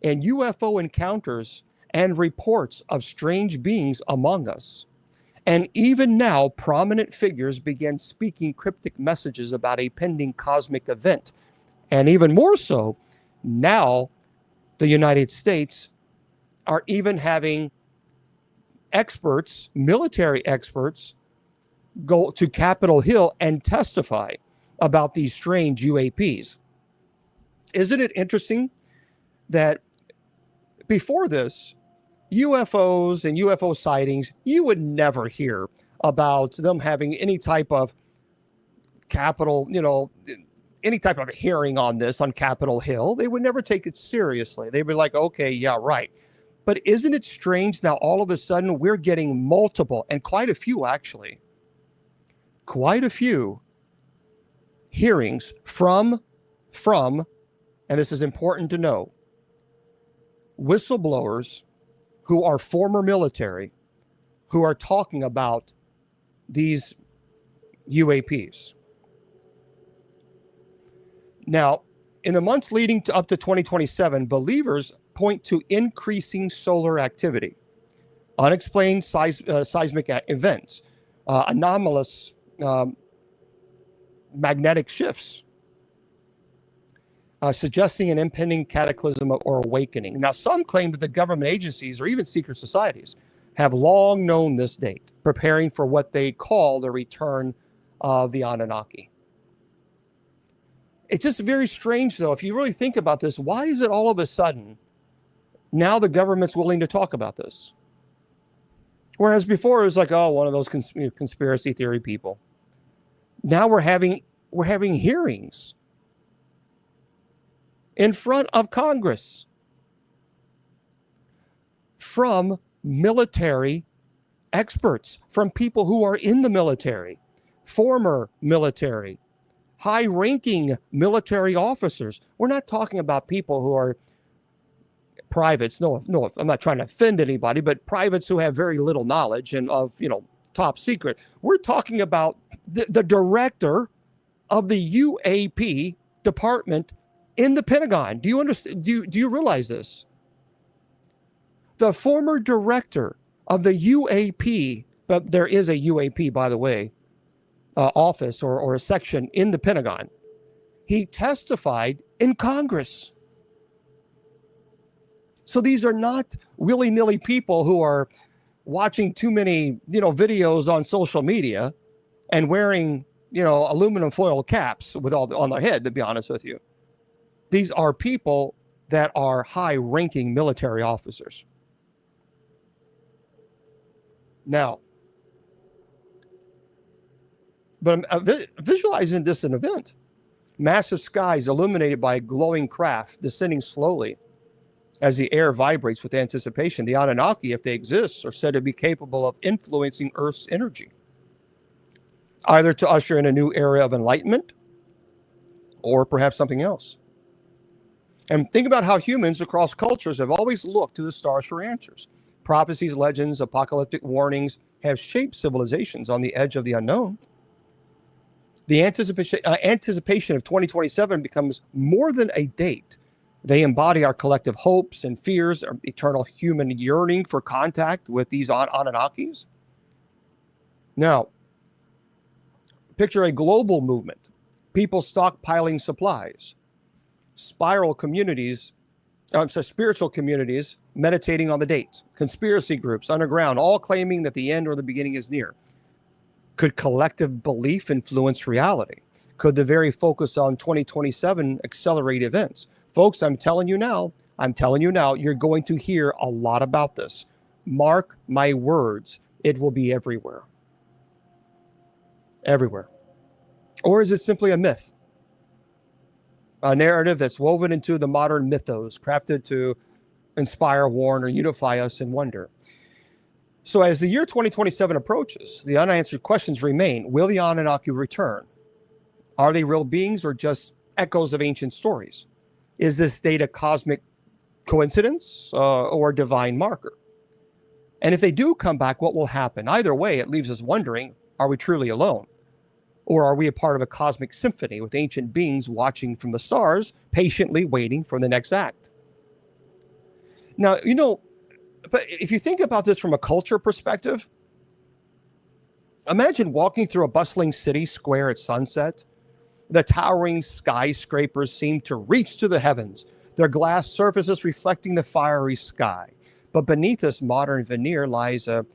in UFO encounters and reports of strange beings among us. And even now, prominent figures begin speaking cryptic messages about a pending cosmic event. And even more so, now the United States are even having experts, military experts, go to Capitol Hill and testify about these strange UAPs. Isn't it interesting that before this, UFOs and UFO sightings, you would never hear about them having any type of Capitol, any type of hearing on this on Capitol Hill? They would never take it seriously. They'd be like, okay, yeah, right. But isn't it strange now all of a sudden we're getting multiple, and quite a few actually, quite a few hearings from, and this is important to know, whistleblowers who are former military who are talking about these UAPs. Now, in the months leading up to 2027, believers point to increasing solar activity, unexplained seismic events, anomalous magnetic shifts, suggesting an impending cataclysm or awakening. Now, some claim that the government agencies or even secret societies have long known this date, preparing for what they call the return of the Anunnaki. It's just very strange, though, if you really think about this. Why is it all of a sudden now the government's willing to talk about this? Whereas before it was like, oh, one of those conspiracy theory people. Now we're having hearings in front of Congress from military experts, from people who are in the military, former military, high-ranking military officers. We're not talking about people who are privates. No, I'm not trying to offend anybody, but privates who have very little knowledge and of, top secret. We're talking about the director of the UAP department in the Pentagon. Do you understand? Do you realize this? The former director of the UAP, but there is a UAP, by the way, office or a section in the Pentagon. He testified in Congress. So these are not willy-nilly people who are watching too many, videos on social media and wearing, aluminum foil caps with all on their head, to be honest with you. These are people that are high-ranking military officers. Now, but I'm visualizing this an event. Massive skies illuminated by a glowing craft descending slowly as the air vibrates with anticipation. The Anunnaki, if they exist, are said to be capable of influencing Earth's energy, either to usher in a new era of enlightenment or perhaps something else. And think about how humans across cultures have always looked to the stars for answers. Prophecies, legends, apocalyptic warnings have shaped civilizations on the edge of the unknown. The anticipation of 2027 becomes more than a date. They embody our collective hopes and fears, our eternal human yearning for contact with these Anunnakis. Now, picture a global movement. People stockpiling supplies. Spiritual communities meditating on the date. Conspiracy groups underground, all claiming that the end or the beginning is near. Could collective belief influence reality? Could the very focus on 2027 accelerate events? Folks, I'm telling you now, you're going to hear a lot about this. Mark my words, it will be everywhere. Everywhere. Or is it simply a myth? A narrative that's woven into the modern mythos, crafted to inspire, warn, or unify us in wonder. So as the year 2027 approaches, the unanswered questions remain. Will the Anunnaki return? Are they real beings or just echoes of ancient stories? Is this date a cosmic coincidence or a divine marker? And if they do come back, what will happen? Either way, it leaves us wondering, are we truly alone? Or are we a part of a cosmic symphony with ancient beings watching from the stars, patiently waiting for the next act? Now, but if you think about this from a culture perspective, imagine walking through a bustling city square at sunset. The towering skyscrapers seem to reach to the heavens, their glass surfaces reflecting the fiery sky. But beneath this modern veneer lies a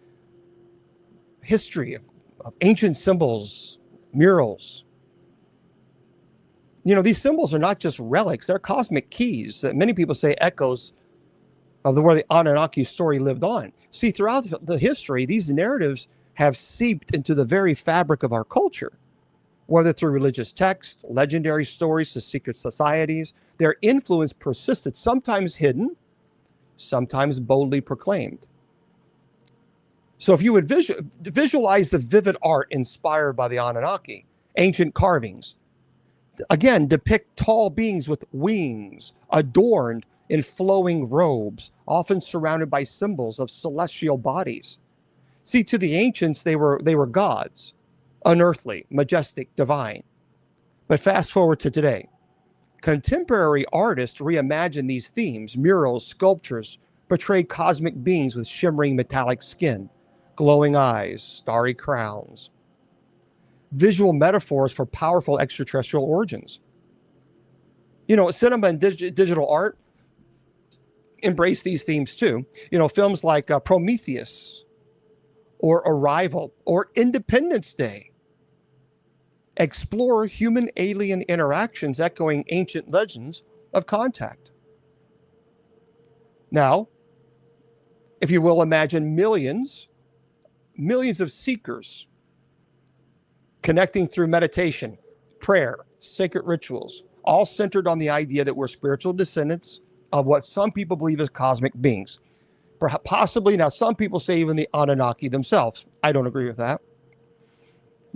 history of ancient symbols, murals. These symbols are not just relics, they're cosmic keys that many people say echoes of where the Anunnaki story lived on. See, throughout the history, these narratives have seeped into the very fabric of our culture. Whether through religious texts, legendary stories to secret societies, their influence persisted, sometimes hidden, sometimes boldly proclaimed. So if you would visualize the vivid art inspired by the Anunnaki, ancient carvings, again, depict tall beings with wings, adorned in flowing robes, often surrounded by symbols of celestial bodies. See, to the ancients, they were gods, unearthly, majestic, divine. But fast forward to today. Contemporary artists reimagine these themes. Murals, sculptures portray cosmic beings with shimmering metallic skin, glowing eyes, starry crowns. Visual metaphors for powerful extraterrestrial origins. Cinema and digital art embrace these themes too. Films like Prometheus or Arrival or Independence Day explore human-alien interactions echoing ancient legends of contact. Now, if you will, imagine millions of seekers connecting through meditation, prayer, sacred rituals, all centered on the idea that we're spiritual descendants of what some people believe as cosmic beings. Perhaps, possibly, now some people say even the Anunnaki themselves. I don't agree with that.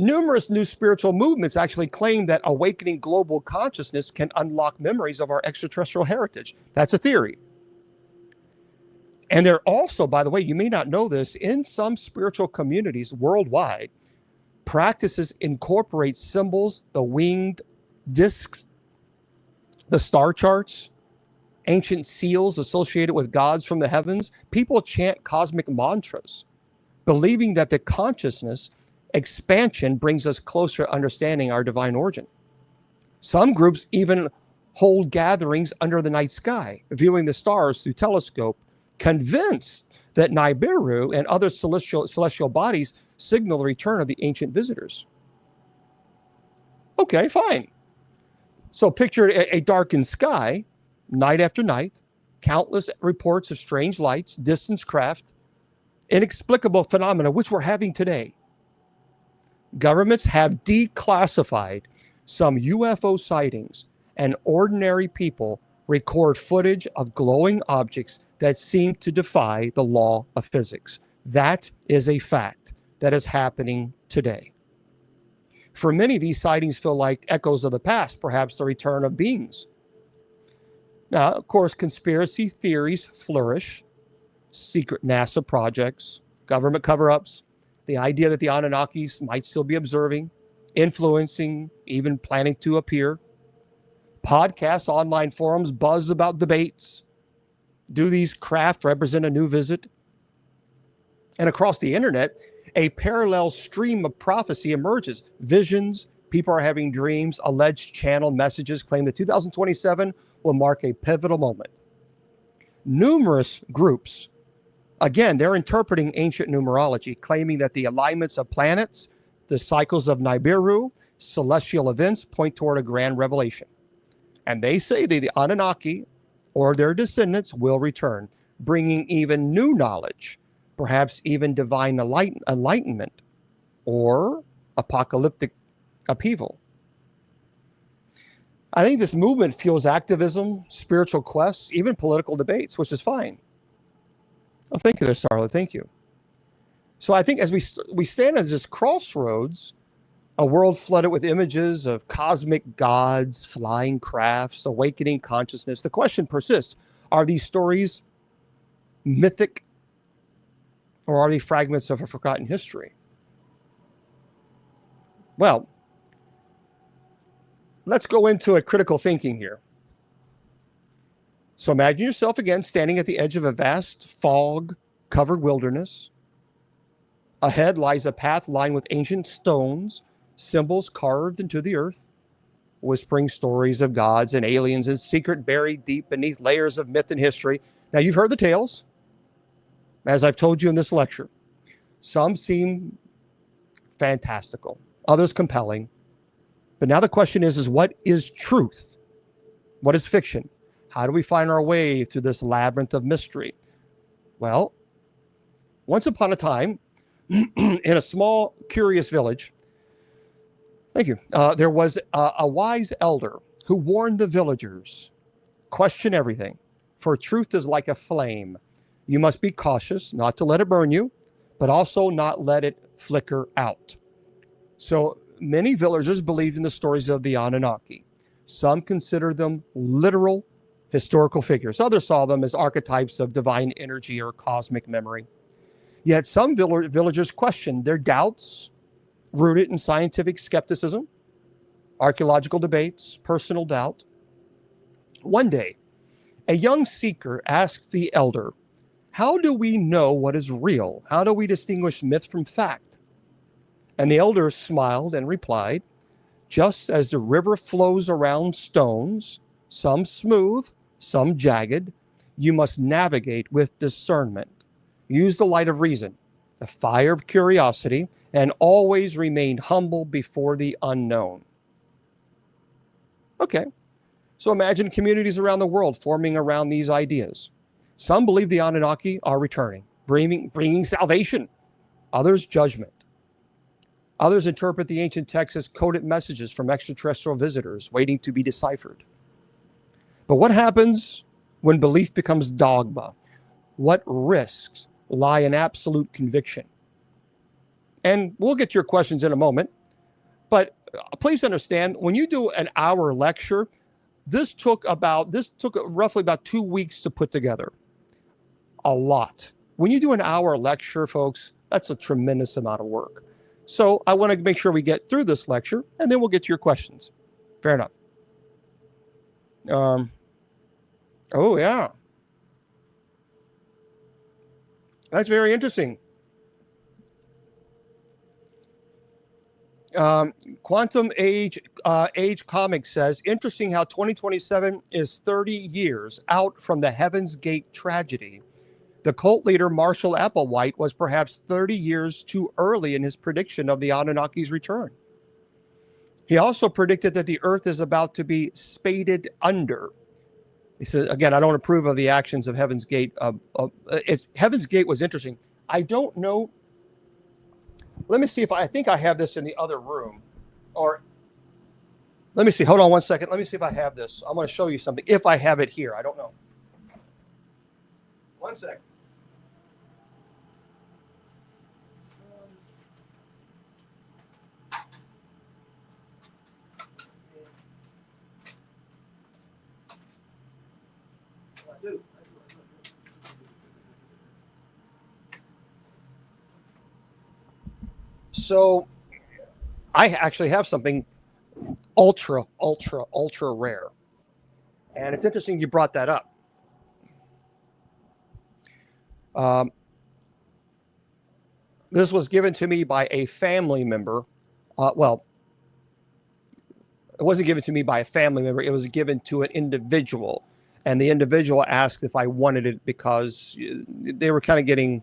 Numerous new spiritual movements actually claim that awakening global consciousness can unlock memories of our extraterrestrial heritage. That's a theory. And there also, by the way, you may not know this, in some spiritual communities worldwide, practices incorporate symbols, the winged discs, the star charts, ancient seals associated with gods from the heavens. People chant cosmic mantras, believing that the consciousness expansion brings us closer to understanding our divine origin. Some groups even hold gatherings under the night sky, viewing the stars through telescope, convinced that Nibiru and other celestial bodies signal the return of the ancient visitors. Okay, fine. So picture a darkened sky, night after night, countless reports of strange lights, distant craft, inexplicable phenomena, which we're having today. Governments have declassified some UFO sightings, and ordinary people record footage of glowing objects that seem to defy the law of physics. That is a fact that is happening today. For many, these sightings feel like echoes of the past, perhaps the return of beings. Now, of course, conspiracy theories flourish, secret NASA projects, government cover-ups, the idea that the Anunnakis might still be observing, influencing, even planning to appear. Podcasts, online forums buzz about debates. Do these craft represent a new visit? And across the internet, a parallel stream of prophecy emerges. Visions, people are having dreams, alleged channel messages claim that 2027 will mark a pivotal moment. Numerous groups, again, they're interpreting ancient numerology, claiming that the alignments of planets, the cycles of Nibiru, celestial events point toward a grand revelation. And they say that the Anunnaki or their descendants will return, bringing even new knowledge, perhaps even divine enlightenment or apocalyptic upheaval. I think this movement fuels activism, spiritual quests, even political debates, which is fine. Oh, thank you there, Sarla. Thank you. So I think as we stand at this crossroads, a world flooded with images of cosmic gods, flying crafts, awakening consciousness, the question persists: are these stories mythic, Or are they fragments of a forgotten history? Well, let's go into a critical thinking here. So imagine yourself again standing at the edge of a vast fog-covered wilderness. Ahead lies a path lined with ancient stones, symbols carved into the earth, whispering stories of gods and aliens and secret buried deep beneath layers of myth and history. Now, you've heard the tales, as I've told you in this lecture. Some seem fantastical, others compelling. But now the question is what is truth? What is fiction? How do we find our way through this labyrinth of mystery? Well, once upon a time, in a small, curious village, there was a wise elder who warned the villagers, question everything, for truth is like a flame. You must be cautious not to let it burn you, but also not let it flicker out. So many villagers believed in the stories of the Anunnaki. Some considered them literal historical figures. Others saw them as archetypes of divine energy or cosmic memory. Yet some villagers questioned their doubts, rooted in scientific skepticism, archaeological debates, personal doubt. One day, a young seeker asked the elder, "How do we know what is real? How do we distinguish myth from fact?" And the elder smiled and replied, "Just as the river flows around stones, some smooth, some jagged, you must navigate with discernment. Use the light of reason, the fire of curiosity, and always remain humble before the unknown." Okay, so imagine communities around the world forming around these ideas. Some believe the Anunnaki are returning, bringing salvation. Others, judgment. Others interpret the ancient texts as coded messages from extraterrestrial visitors waiting to be deciphered. But what happens when belief becomes dogma? What risks lie in absolute conviction? And we'll get to your questions in a moment. But please understand, when you do an hour lecture, this took roughly about 2 weeks to put together. A lot. When you do an hour lecture, folks, that's a tremendous amount of work. So I want to make sure we get through this lecture, and then we'll get to your questions. Fair enough. Oh, yeah. That's very interesting. Quantum Age Comics says, interesting how 2027 is 30 years out from the Heaven's Gate tragedy. The cult leader Marshall Applewhite was perhaps 30 years too early in his prediction of the Anunnaki's return. He also predicted that the Earth is about to be spaded under. He said, again, I don't approve of the actions of Heaven's Gate. Heaven's Gate was interesting. I don't know. Let me see if I think I have this in the other room. Or let me see. Hold on one second. Let me see if I have this. I'm going to show you something. If I have it here, I don't know. One second. So I actually have something ultra rare. And it's interesting you brought that up. This was given to me by a family member. Well, it wasn't given to me by a family member. It was given to an individual. And the individual asked if I wanted it because they were kind of getting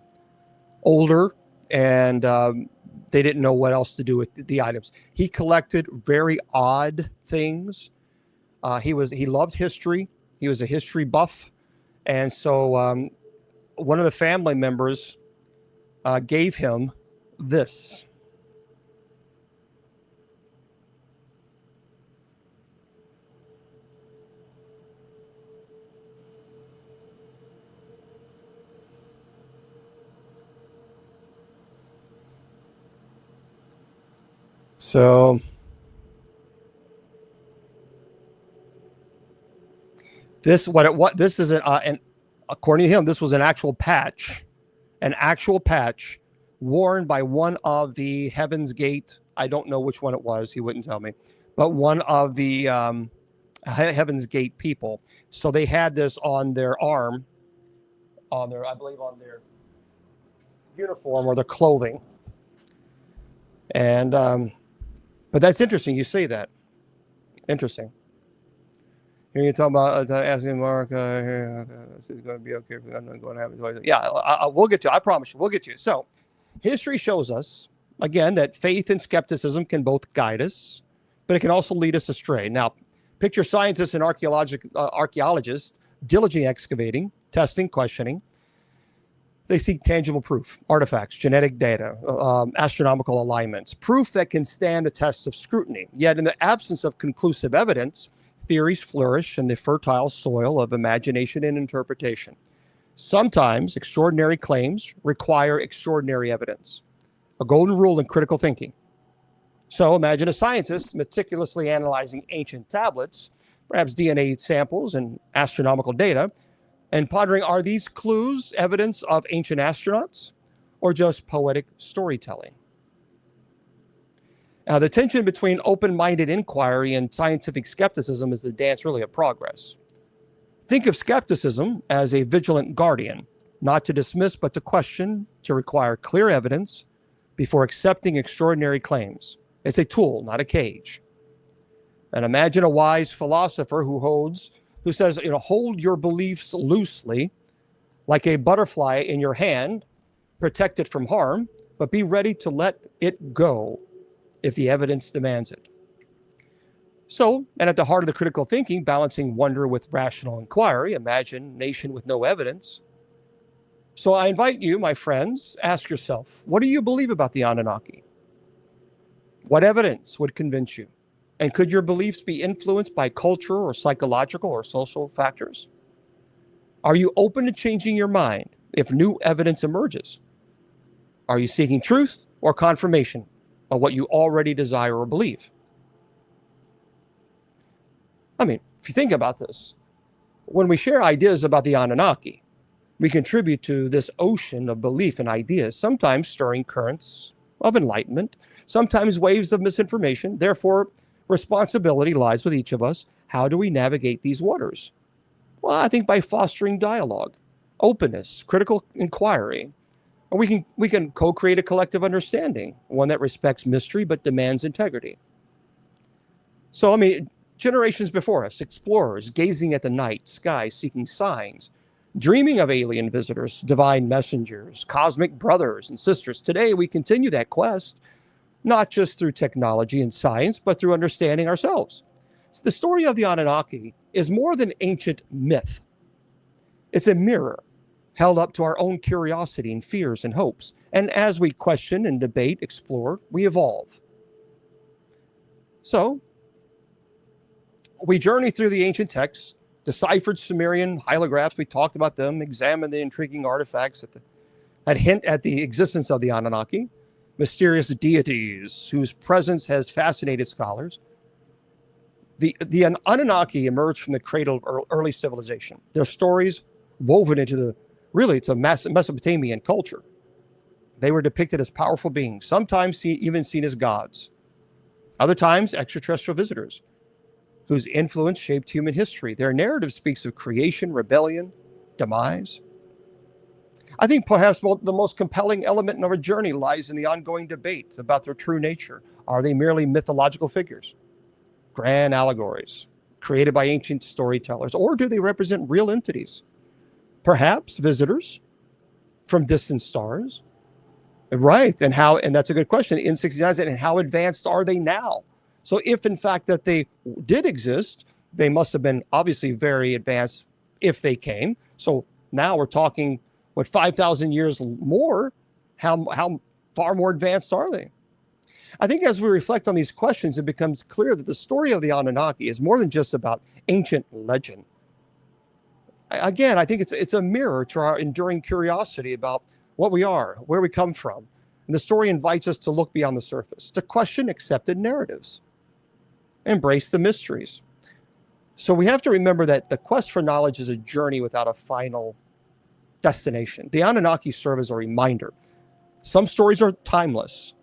older and they didn't know what else to do with the items. He collected very odd things. He loved history. He was a history buff. And so one of the family members gave him this. So this is and according to him, this was an actual patch, an actual patch worn by one of the Heaven's Gate. I don't know which one it was. He wouldn't tell me, but one of the Heaven's Gate people. So they had this on their arm, I believe on their uniform or their clothing. And, but that's interesting. You say that. Interesting. Here you talk about asking Mark, is it going to be okay? I'm not going to have it. Yeah, we'll get to it. I promise you, we'll get to it. So history shows us, again, that faith and skepticism can both guide us, but it can also lead us astray. Now, picture scientists and archaeologists diligently excavating, testing, questioning. They seek tangible proof, artifacts, genetic data, astronomical alignments, proof that can stand the test of scrutiny. Yet in the absence of conclusive evidence, theories flourish in the fertile soil of imagination and interpretation. Sometimes extraordinary claims require extraordinary evidence, a golden rule in critical thinking. So imagine a scientist meticulously analyzing ancient tablets, perhaps DNA samples and astronomical data, and pondering, are these clues evidence of ancient astronauts or just poetic storytelling? Now, the tension between open-minded inquiry and scientific skepticism is the dance really of progress. Think of skepticism as a vigilant guardian, not to dismiss but to question, to require clear evidence before accepting extraordinary claims. It's a tool, not a cage. And imagine a wise philosopher who says, hold your beliefs loosely, like a butterfly in your hand, protect it from harm, but be ready to let it go if the evidence demands it. So, and at the heart of the critical thinking, balancing wonder with rational inquiry, imagination with no evidence. So I invite you, my friends, ask yourself, what do you believe about the Anunnaki? What evidence would convince you? And could your beliefs be influenced by cultural or psychological or social factors? Are you open to changing your mind if new evidence emerges? Are you seeking truth or confirmation of what you already desire or believe? I mean, if you think about this, when we share ideas about the Anunnaki, we contribute to this ocean of belief and ideas, sometimes stirring currents of enlightenment, sometimes waves of misinformation. Therefore, responsibility lies with each of us. How do we navigate these waters? Well, I think by fostering dialogue, openness, critical inquiry, or we can co-create a collective understanding, one that respects mystery but demands integrity. So, I mean, generations before us, explorers gazing at the night sky, seeking signs, dreaming of alien visitors, divine messengers, cosmic brothers and sisters. Today, we continue that quest, not just through technology and science, but through understanding ourselves. So the story of the Anunnaki is more than ancient myth. It's a mirror held up to our own curiosity and fears and hopes. And as we question and debate, explore, we evolve. So, we journey through the ancient texts, deciphered Sumerian hieroglyphs, we talked about them, examined the intriguing artifacts that hint at the existence of the Anunnaki, mysterious deities whose presence has fascinated scholars. The Anunnaki emerged from the cradle of early civilization. Their stories woven into to Mesopotamian culture. They were depicted as powerful beings, sometimes even seen as gods. Other times, extraterrestrial visitors whose influence shaped human history. Their narrative speaks of creation, rebellion, demise. I think perhaps the most compelling element in our journey lies in the ongoing debate about their true nature. Are they merely mythological figures, grand allegories created by ancient storytellers, or do they represent real entities? Perhaps visitors from distant stars. Right, and that's a good question. In 69, and how advanced are they now? So if in fact that they did exist, they must have been obviously very advanced if they came. So now we're talking, 5,000 years more? How far more advanced are they? I think as we reflect on these questions, it becomes clear that the story of the Anunnaki is more than just about ancient legend. Again, I think it's a mirror to our enduring curiosity about what we are, where we come from. And the story invites us to look beyond the surface, to question accepted narratives, embrace the mysteries. So we have to remember that the quest for knowledge is a journey without a final destination. The Anunnaki serve as a reminder. Some stories are timeless.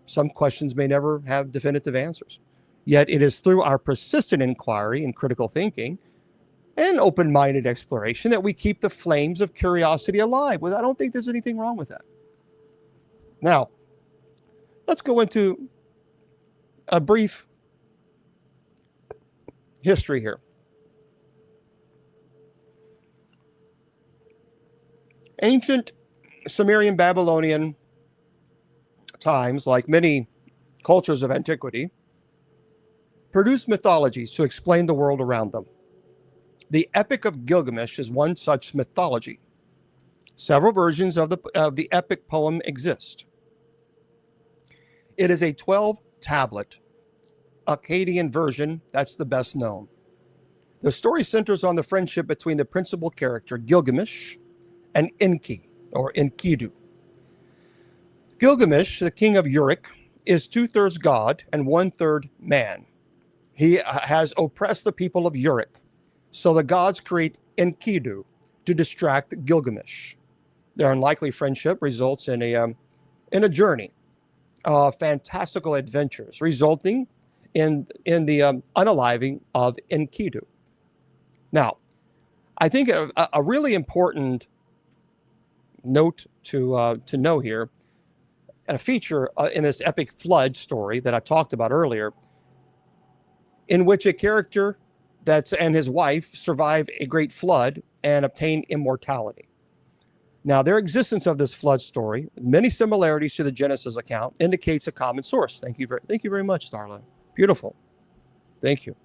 Some questions may never have definitive answers. Yet it is through our persistent inquiry and critical thinking and open-minded exploration that we keep the flames of curiosity alive. Well, I don't think there's anything wrong with that. Now, let's go into a brief history here. Ancient Sumerian Babylonian times, like many cultures of antiquity, produced mythologies to explain the world around them. The Epic of Gilgamesh is one such mythology. Several versions of the epic poem exist. It is a 12-tablet Akkadian version that's the best known. The story centers on the friendship between the principal character, Gilgamesh, and Enki, or Enkidu. Gilgamesh, the king of Uruk, is 2/3 god and 1/3 man. He has oppressed the people of Uruk, so the gods create Enkidu to distract Gilgamesh. Their unlikely friendship results in a journey of fantastical adventures, resulting in the unaliving of Enkidu. Now, I think a really important note to know here, and a feature in this epic flood story that I talked about earlier, in which a character and his wife survive a great flood and obtain immortality. Now, their existence of this flood story, many similarities to the Genesis account, indicates a common source. Thank you very much, Starla. Beautiful. Thank you.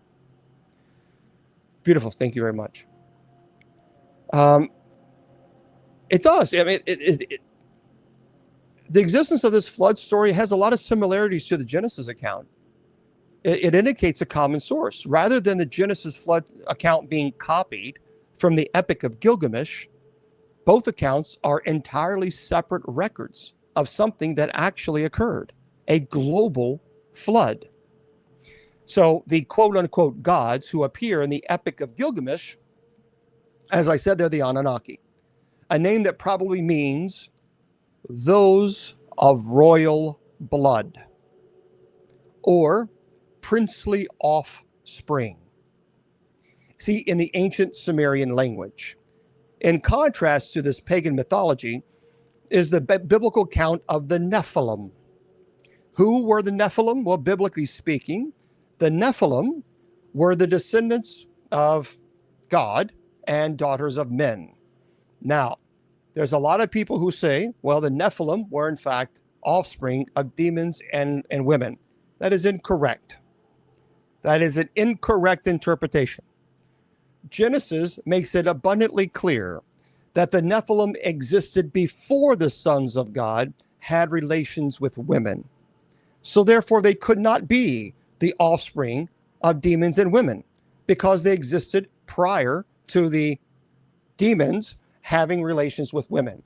Beautiful. Thank you very much. It does. I mean, the existence of this flood story has a lot of similarities to the Genesis account. It indicates a common source. Rather than the Genesis flood account being copied from the Epic of Gilgamesh, both accounts are entirely separate records of something that actually occurred, a global flood. So the quote-unquote gods who appear in the Epic of Gilgamesh, as I said, they're the Anunnaki, a name that probably means those of royal blood or princely offspring. See, in the ancient Sumerian language. In contrast to this pagan mythology is the biblical account of the Nephilim. Who were the Nephilim? Well, biblically speaking, the Nephilim were the descendants of God and daughters of men. Now, there's a lot of people who say, well, the Nephilim were in fact offspring of demons and women. That is incorrect. That is an incorrect interpretation. Genesis makes it abundantly clear that the Nephilim existed before the sons of God had relations with women. So therefore, they could not be the offspring of demons and women because they existed prior to the demons having relations with women.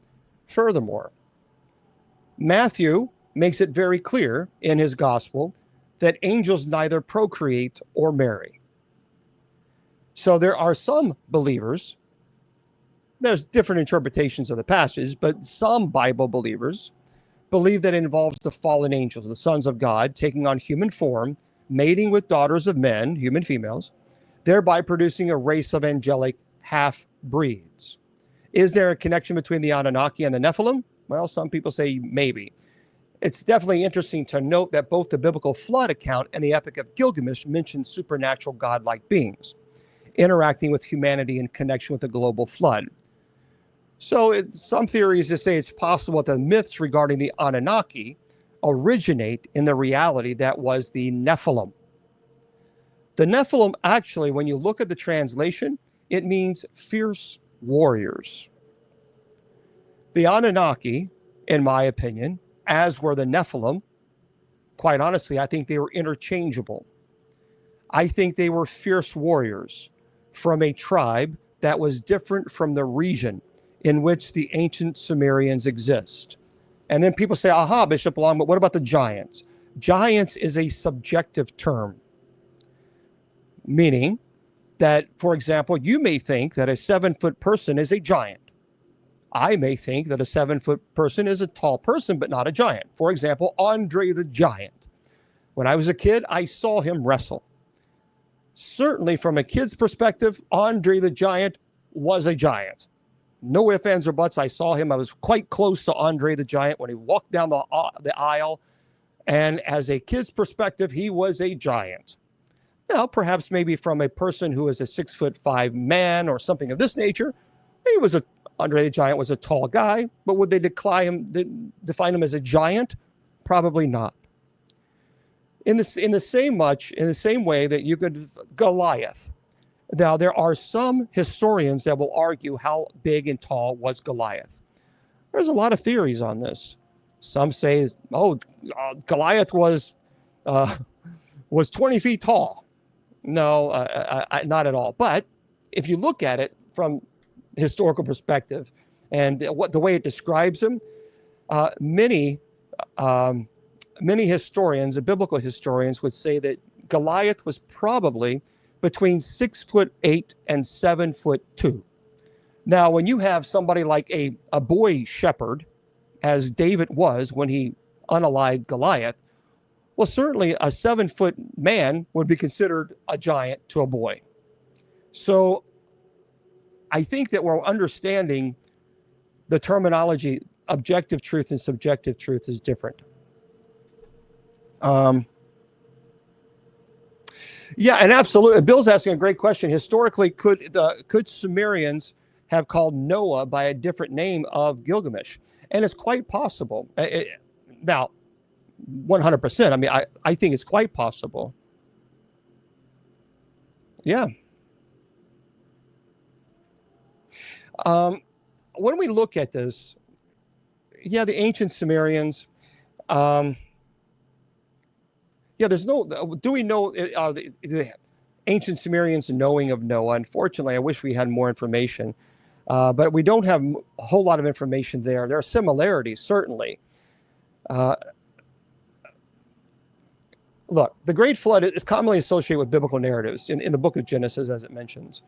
Furthermore, Matthew makes it very clear in his gospel that angels neither procreate or marry. So there are some believers, there's different interpretations of the passage, but some Bible believers believe that it involves the fallen angels, the sons of God, taking on human form, mating with daughters of men, human females, thereby producing a race of angelic half-breeds. Is there a connection between the Anunnaki and the Nephilim? Well, some people say maybe. It's definitely interesting to note that both the biblical flood account and the Epic of Gilgamesh mention supernatural godlike beings interacting with humanity in connection with the global flood. So some theories just say it's possible that the myths regarding the Anunnaki originate in the reality that was the Nephilim. The Nephilim actually, when you look at the translation, it means fierce warriors. The Anunnaki, in my opinion, as were the Nephilim, quite honestly, I think they were interchangeable. I think they were fierce warriors from a tribe that was different from the region in which the ancient Sumerians exist. And then people say, aha, Bishop Long, but what about the giants? Giants is a subjective term, meaning that, for example, you may think that a 7-foot person is a giant. I may think that a 7-foot person is a tall person, but not a giant. For example, Andre the Giant. When I was a kid, I saw him wrestle. Certainly from a kid's perspective, Andre the Giant was a giant. No ifs, ands, or buts. I saw him. I was quite close to Andre the Giant when he walked down the aisle. And as a kid's perspective, he was a giant. Now, perhaps maybe from a person who is a 6'5" man or something of this nature, Andre the Giant was a tall guy, but would they define him as a giant? Probably not. In the same way that you could Goliath. Now, there are some historians that will argue how big and tall was Goliath. There's a lot of theories on this. Some say, Goliath was 20 feet tall. No, not at all. But if you look at it from historical perspective and the way it describes him, many historians, biblical historians, would say that Goliath was probably between 6'8" and 7'2". Now, when you have somebody like a boy shepherd, as David was when he unallied Goliath, well, certainly a 7-foot man would be considered a giant to a boy. So I think that we're understanding the terminology objective truth and subjective truth is different. Yeah, and absolutely. Bill's asking a great question. Historically, could Sumerians have called Noah by a different name of Gilgamesh? And it's quite possible. Now, 100%. I mean, I think it's quite possible. Yeah. When we look at this, yeah, the ancient Sumerians. Do we know the ancient Sumerians knowing of Noah? Unfortunately, I wish we had more information, but we don't have a whole lot of information there. There are similarities, certainly. Look, the Great Flood is commonly associated with biblical narratives in the book of Genesis, as it mentions.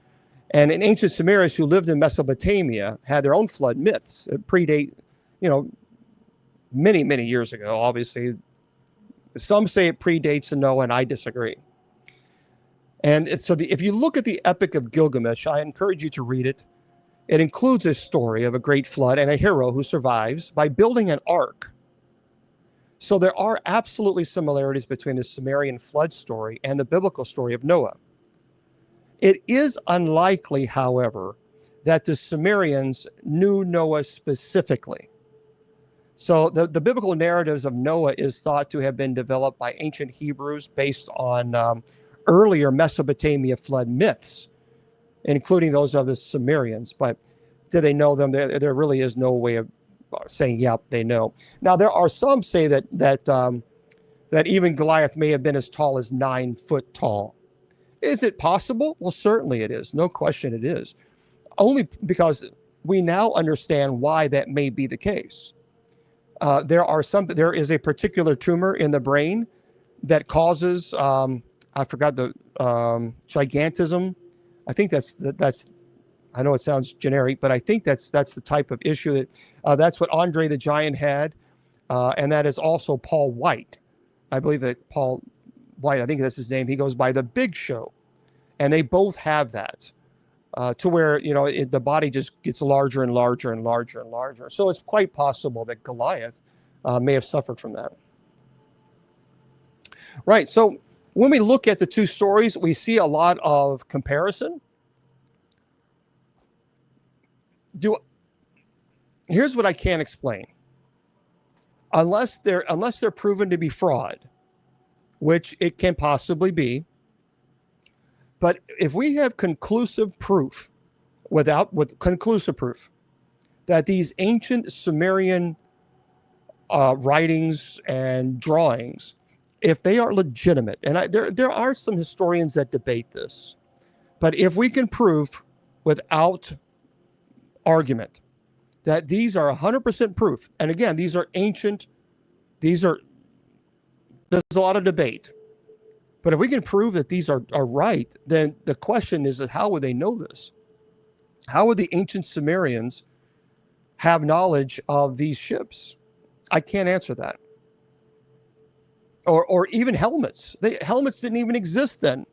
And in ancient Sumerians who lived in Mesopotamia had their own flood myths that predate, many, many years ago, obviously. Some say it predates Noah, and I disagree. And if you look at the Epic of Gilgamesh, I encourage you to read it. It includes a story of a great flood and a hero who survives by building an ark. So there are absolutely similarities between the Sumerian flood story and the biblical story of Noah. It is unlikely, however, that the Sumerians knew Noah specifically. So the biblical narratives of Noah is thought to have been developed by ancient Hebrews based on earlier Mesopotamia flood myths, including those of the Sumerians. But did they know them? There really is no way of saying, yeah, they know. Now, there are some say that even Goliath may have been as tall as 9 foot tall. Is it possible? Well, certainly it is. No question it is. Only because we now understand why that may be the case. There is a particular tumor in the brain that causes, I forgot the gigantism. I think that's, I know it sounds generic, but I think that's the type of issue that's what Andre the Giant had. And that is also Paul White. I believe that Paul White, I think that's his name. He goes by the Big Show. And they both have that. To where, the body just gets larger and larger and larger and larger. So it's quite possible that Goliath may have suffered from that. Right. So when we look at the two stories, we see a lot of comparison. Here's what I can't explain. Unless they're proven to be fraud, which it can possibly be. But if we have conclusive proof, with conclusive proof, that these ancient Sumerian writings and drawings, if they are legitimate, and there are some historians that debate this, but if we can prove without argument that these are 100% proof, and again, these are ancient, there's a lot of debate. But if we can prove that these are right, then the question is how would they know this? How would the ancient Sumerians have knowledge of these ships? I can't answer that. Or even helmets. Helmets didn't even exist then.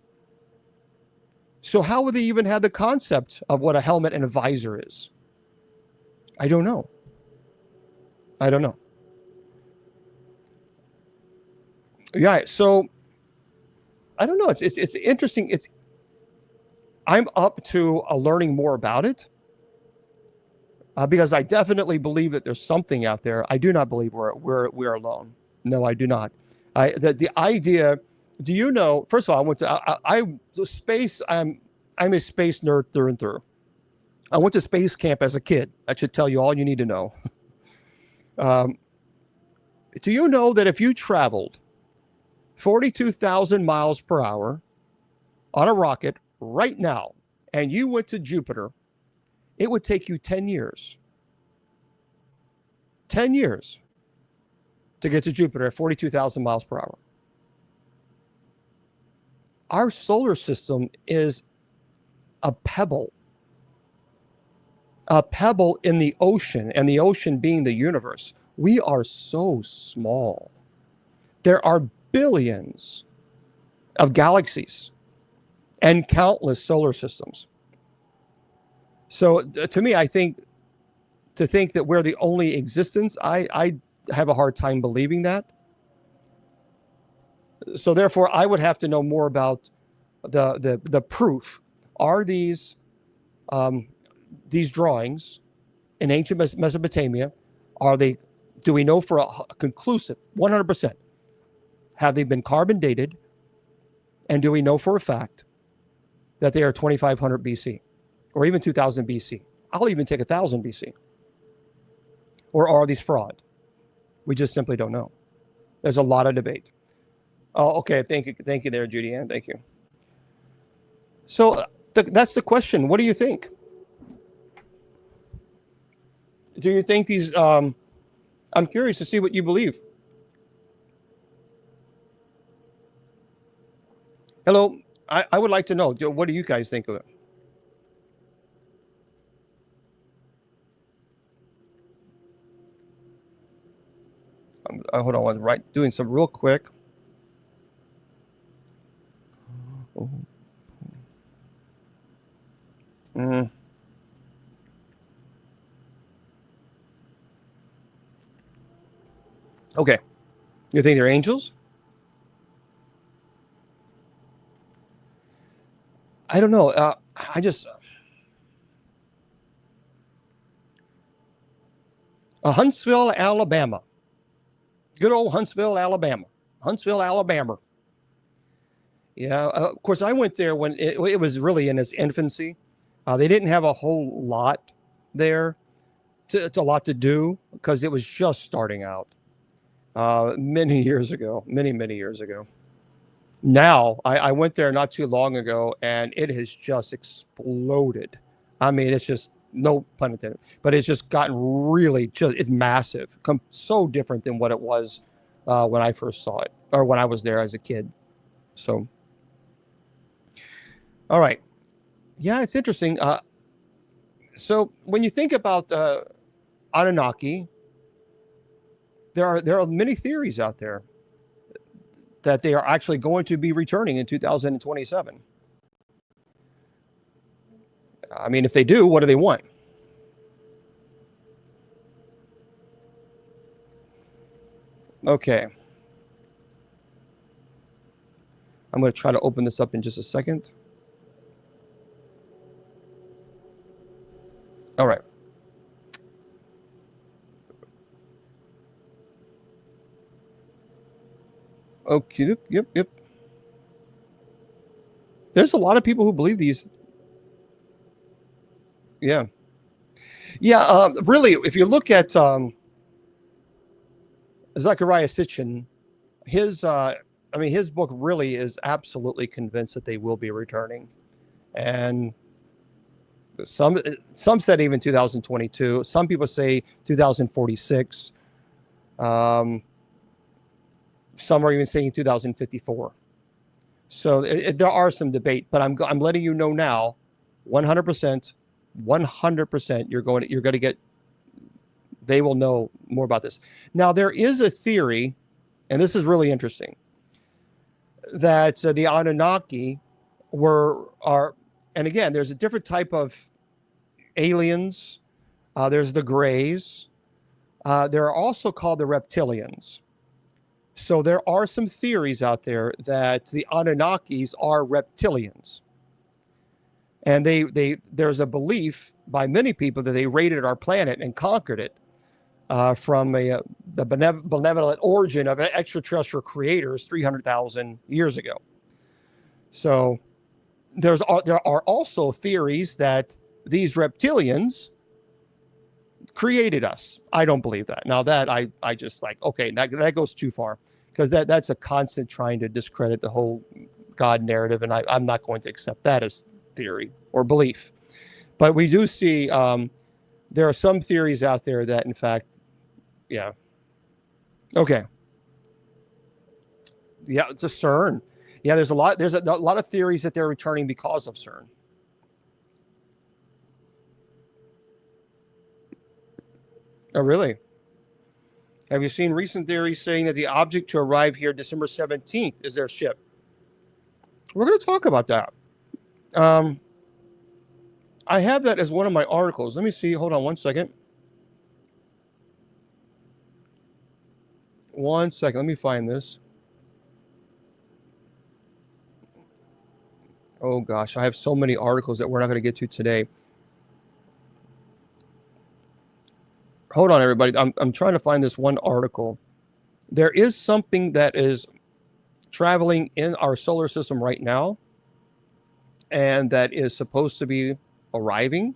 So how would they even have the concept of what a helmet and a visor is? I don't know. I don't know. Yeah, so I don't know. It's interesting. I'm up to learning more about it because I definitely believe that there's something out there. I do not believe we're alone. No, I do not. The idea. Do you know? First of all, I went to space. I'm a space nerd through and through. I went to space camp as a kid. That should tell you all you need to know. Do you know that if you traveled 42,000 miles per hour on a rocket right now and you went to Jupiter, it would take you 10 years. 10 years to get to Jupiter at 42,000 miles per hour. Our solar system is a pebble in the ocean, and the ocean being the universe. We are so small. There are billions of galaxies and countless solar systems. So to me, I think that we're the only existence, I have a hard time believing that. So therefore, I would have to know more about the proof. Are these drawings in ancient Mesopotamia, do we know for a conclusive 100%? Have they been carbon dated? And do we know for a fact that they are 2500 BC or even 2000 BC? I'll even take 1000 BC. Or are these fraud? We just simply don't know. There's a lot of debate. Oh, okay. Thank you there, Judy Ann. Thank you. So that's the question. What do you think? Do you think these? I'm curious to see what you believe. Hello. I would like to know. What do you guys think of it? Hold on. I'm doing some real quick. Okay. You think they're angels? I don't know. Huntsville, Alabama. Good old Huntsville, Alabama. Huntsville, Alabama. Yeah. Of course, I went there when it was really in its infancy. They didn't have a whole lot there. It's a lot to do because it was just starting out. Many years ago. Many years ago. Now, I went there not too long ago, and it has just exploded. I mean, it's just, no pun intended, but it's just gotten really, it's massive. So different than what it was when I first saw it, or when I was there as a kid. So, all right. Yeah, it's interesting. So when you think about Anunnaki, there are many theories out there that they are actually going to be returning in 2027. I mean, if they do, what do they want? Okay. I'm going to try to open this up in just a second. All right. Okay. Yep. There's a lot of people who believe these. Yeah. Really, if you look at Zechariah Sitchin, his book really is absolutely convinced that they will be returning, and some said even 2022. Some people say 2046. Some are even saying 2054. So there are some debate, but I'm letting you know now, 100%, you're going to get They will know more about this. Now, there is a theory, and this is really interesting, that the Anunnaki are, and again, there's a different type of aliens. There's the Greys. They're also called the reptilians. So there are some theories out there that the Anunnakis are reptilians. And there's a belief by many people that they raided our planet and conquered it from the benevolent origin of extraterrestrial creators 300,000 years ago. So there are also theories that these reptilians created us. I don't believe that. Now that I just like, okay, that goes too far, because that's a constant trying to discredit the whole God narrative, and I'm not going to accept that as theory or belief. But we do see there are some theories out there that, in fact, yeah, okay, yeah, it's a CERN. Yeah, there's a lot of theories that they're returning because of CERN. Oh, really? Have you seen recent theories saying that the object to arrive here December 17th is their ship? We're going to talk about that. I have that as one of my articles. Let me see. Hold on one second. One second. Let me find this. Oh, gosh. I have so many articles that we're not going to get to today. Hold on, everybody. I'm trying to find this one article. There is something that is traveling in our solar system right now, and that is supposed to be arriving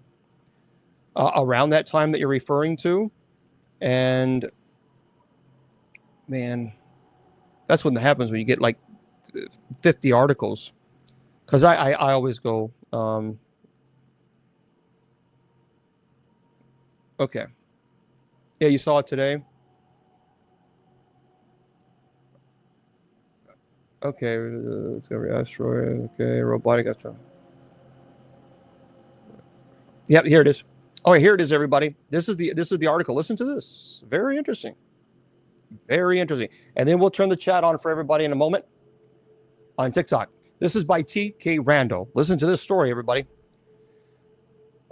around that time that you're referring to. And man, that's what happens when you get like 50 articles. Because I always go, okay. Yeah, you saw it today? Okay, let's go asteroid. Okay, robotic astronaut. Yep, here it is. Oh, here it is, everybody. This is the article. Listen to this. Very interesting. Very interesting. And then we'll turn the chat on for everybody in a moment on TikTok. This is by T.K. Randall. Listen to this story, everybody.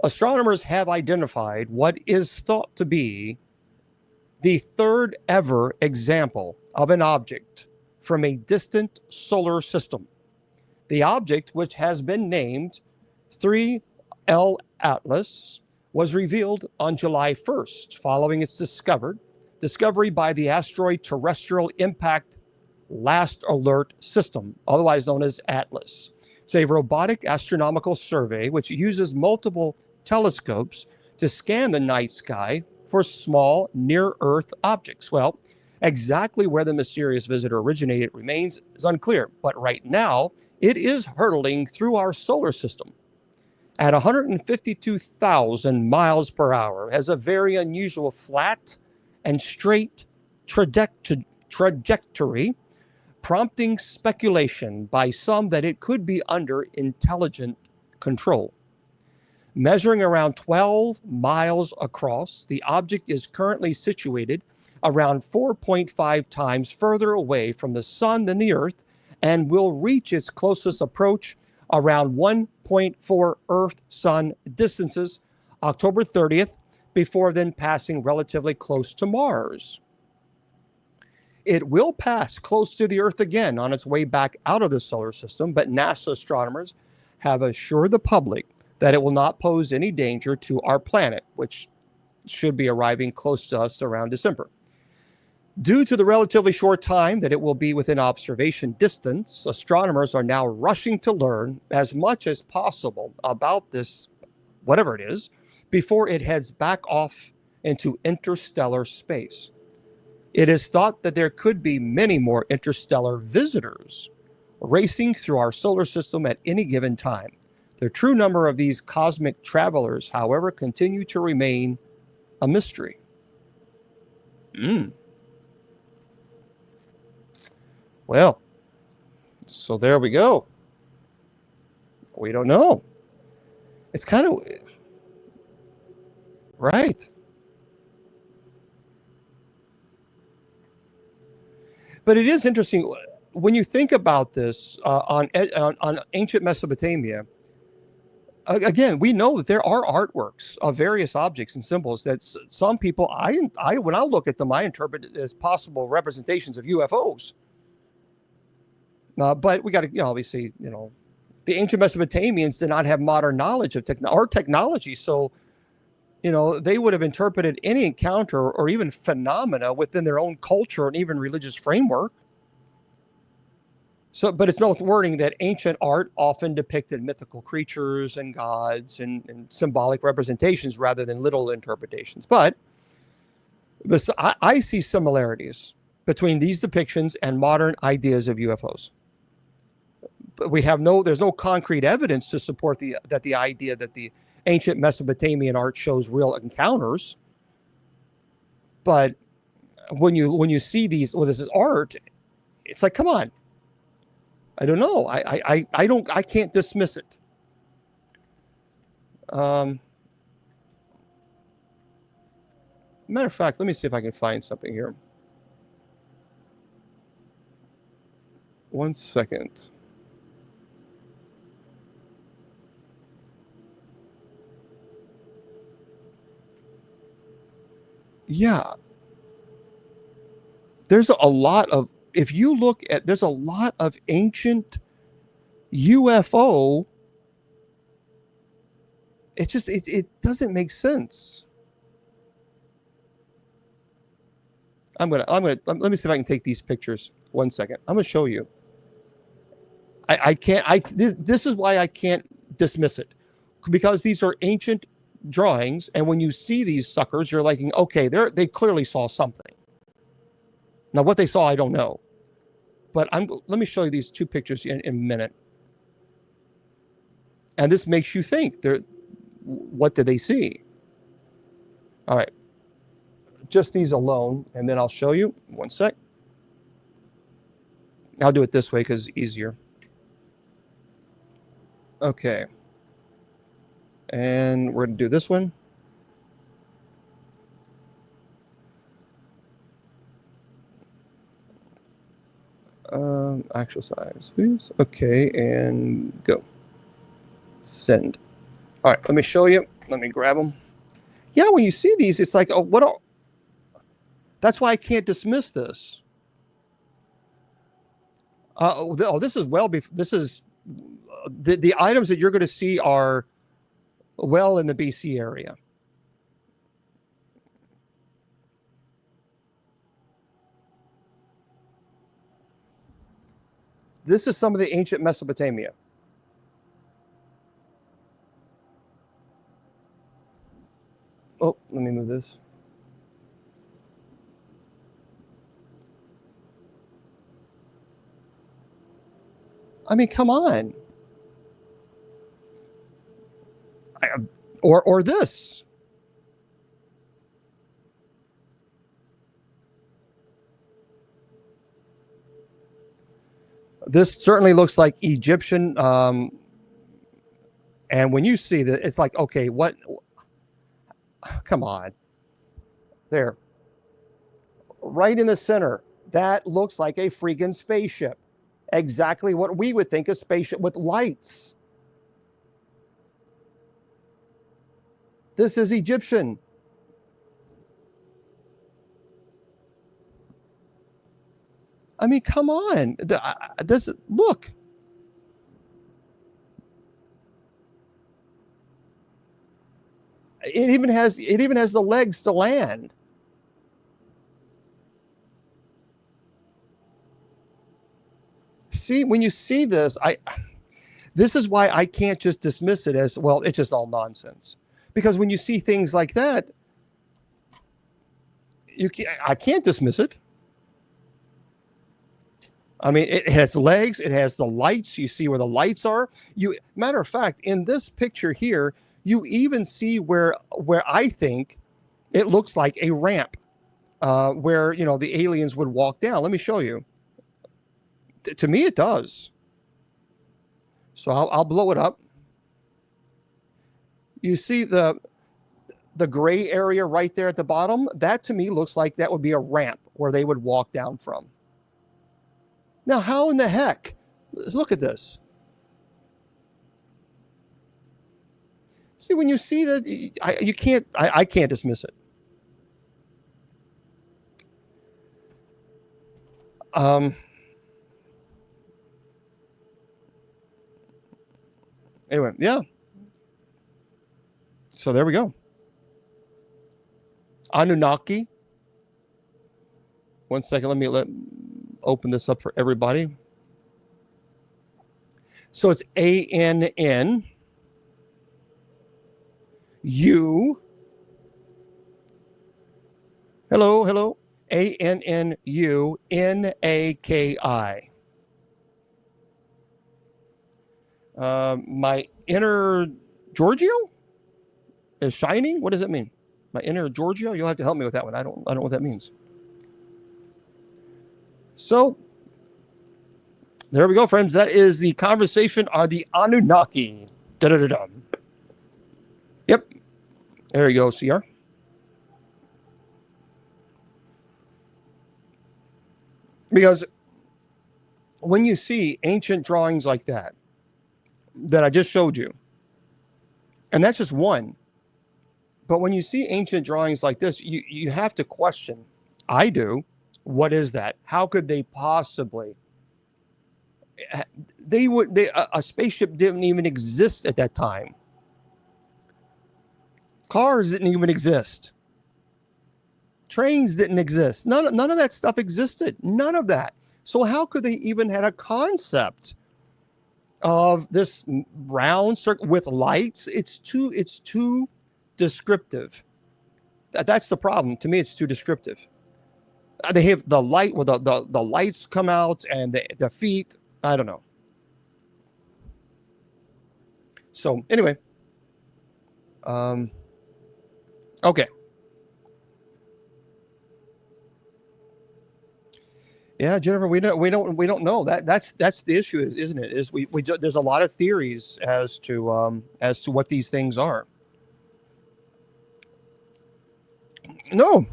Astronomers have identified what is thought to be the third ever example of an object from a distant solar system. The object, which has been named 3L Atlas, was revealed on July 1st following its discovery by the Asteroid Terrestrial Impact Last Alert System, otherwise known as ATLAS. It's a robotic astronomical survey which uses multiple telescopes to scan the night sky for small near-Earth objects. Well, exactly where the mysterious visitor originated remains is unclear, but right now it is hurtling through our solar system at 152,000 miles per hour, has a very unusual flat and straight trajectory, prompting speculation by some that it could be under intelligent control. Measuring around 12 miles across, the object is currently situated around 4.5 times further away from the sun than the Earth, and will reach its closest approach around 1.4 Earth-Sun distances October 30th, before then passing relatively close to Mars. It will pass close to the Earth again on its way back out of the solar system, but NASA astronomers have assured the public that it will not pose any danger to our planet, which should be arriving close to us around December. Due to the relatively short time that it will be within observation distance, astronomers are now rushing to learn as much as possible about this, whatever it is, before it heads back off into interstellar space. It is thought that there could be many more interstellar visitors racing through our solar system at any given time. The true number of these cosmic travelers, however, continue to remain a mystery. Well, so there we go. We don't know. It's kind of right. But it is interesting when you think about this on ancient Mesopotamia. Again, we know that there are artworks of various objects and symbols that some people, when I look at them, I interpret it as possible representations of UFOs. But we got to, obviously, the ancient Mesopotamians did not have modern knowledge of technology, so they would have interpreted any encounter or even phenomena within their own culture and even religious framework. So, but it's worth wording that ancient art often depicted mythical creatures and gods and symbolic representations rather than literal interpretations. But I see similarities between these depictions and modern ideas of UFOs. But there's no concrete evidence to support the idea that the ancient Mesopotamian art shows real encounters. But when you see this is art, it's like, come on. I don't know. I can't dismiss it. Matter of fact, let me see if I can find something here. One second. Yeah. There's a lot of, if you look at, there's a lot of ancient UFO. It doesn't make sense. Let me see if I can take these pictures. One second. I'm going to show you. This is why I can't dismiss it, because these are ancient drawings. And when you see these suckers, you're like, okay, they clearly saw something. Now, what they saw, I don't know. But let me show you these two pictures in a minute. And this makes you think, what did they see? All right. Just these alone, and then I'll show you. One sec. I'll do it this way because it's easier. Okay. And we're going to do this one. Actual size, please. Okay, and go. Send. All right, let me show you. Let me grab them. Yeah, when you see these, it's like, that's why I can't dismiss this. This is the items that you're going to see are well in the BC area. This is some of the ancient Mesopotamia. Oh, let me move this. I mean, come on. Or this. This certainly looks like Egyptian. And when you see that, it's like, okay, what? Come on. There. Right in the center. That looks like a freaking spaceship. Exactly what we would think a spaceship with lights. This is Egyptian. I mean, come on. Look. It even has the legs to land. See, when you see this, this is why I can't just dismiss it as, well, it's just all nonsense. Because when you see things like that, I can't dismiss it. I mean, it has legs, it has the lights. You see where the lights are. Matter of fact, in this picture here, you even see where I think it looks like a ramp, where the aliens would walk down. Let me show you. To me, it does. So I'll blow it up. You see the gray area right there at the bottom? That to me looks like that would be a ramp where they would walk down from. Now, how in the heck? Let's look at this. See, when you see that, I can't dismiss it. Anyway, yeah. So there we go. Anunnaki. One second, let me open this up for everybody. So it's ANN U. Hello. ANNUNAKI. My inner Giorgio is shining. What does it mean? My inner Giorgio? You'll have to help me with that one. I don't know what that means. So there we go, friends. That is the conversation on the Anunnaki. Da-da-da-da. Yep. There you go, CR. Because when you see ancient drawings like that I just showed you, and that's just one, but when you see ancient drawings like this, you have to question. I do. What is that? How could they possibly? A spaceship didn't even exist at that time. Cars didn't even exist. Trains didn't exist. None of that stuff existed. None of that. So how could they even had a concept of this round circle with lights? It's too descriptive. That's the problem. To me, it's too descriptive. They have the light where the lights come out and the feet. I don't know. So anyway, okay. Yeah, Jennifer, we don't know. That's the issue, isn't it? Is there's a lot of theories as to what these things are. No,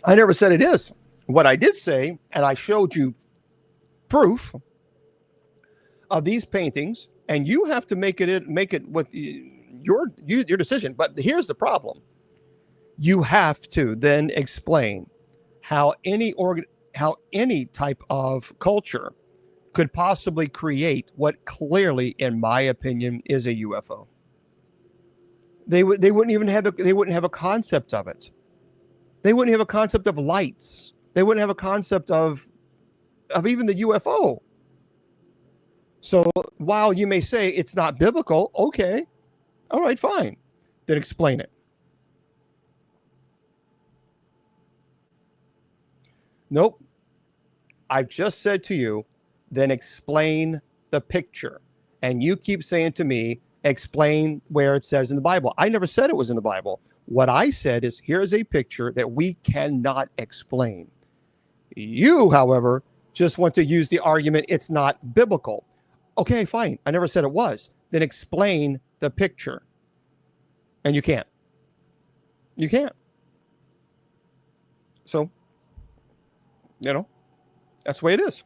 I never said it is. What I did say, and I showed you proof of these paintings, and you have to make it with your decision. But here's the problem: you have to then explain how any type of culture could possibly create what clearly, in my opinion, is a UFO. They wouldn't have a concept of it. They wouldn't have a concept of lights. They wouldn't have a concept of even the UFO. So while you may say it's not biblical, okay, all right, fine, then explain it. Nope. I've just said to you, then explain the picture. And you keep saying to me, explain where it says in the Bible. I never said it was in the Bible. What I said is, here's a picture that we cannot explain. You, however, just want to use the argument it's not biblical. Okay, fine. I never said it was. Then explain the picture. And you can't. You can't. So, that's the way it is.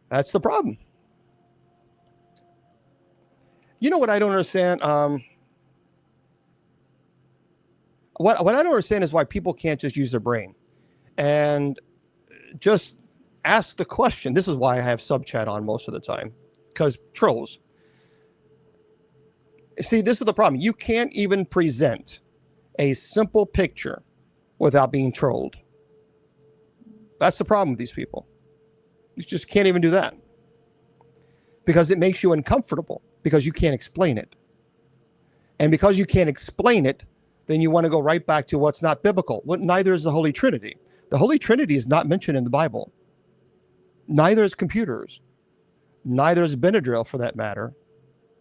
That's the problem. You know what I don't understand? What I don't understand is why people can't just use their brain and just ask the question. This is why I have sub chat on most of the time, because trolls. See, this is the problem. You can't even present a simple picture without being trolled. That's the problem with these people. You just can't even do that because it makes you uncomfortable because you can't explain it. And because you can't explain it, then you want to go right back to what's not biblical. Well, neither is the Holy Trinity. The Holy Trinity is not mentioned in the Bible. Neither is computers. Neither is Benadryl, for that matter.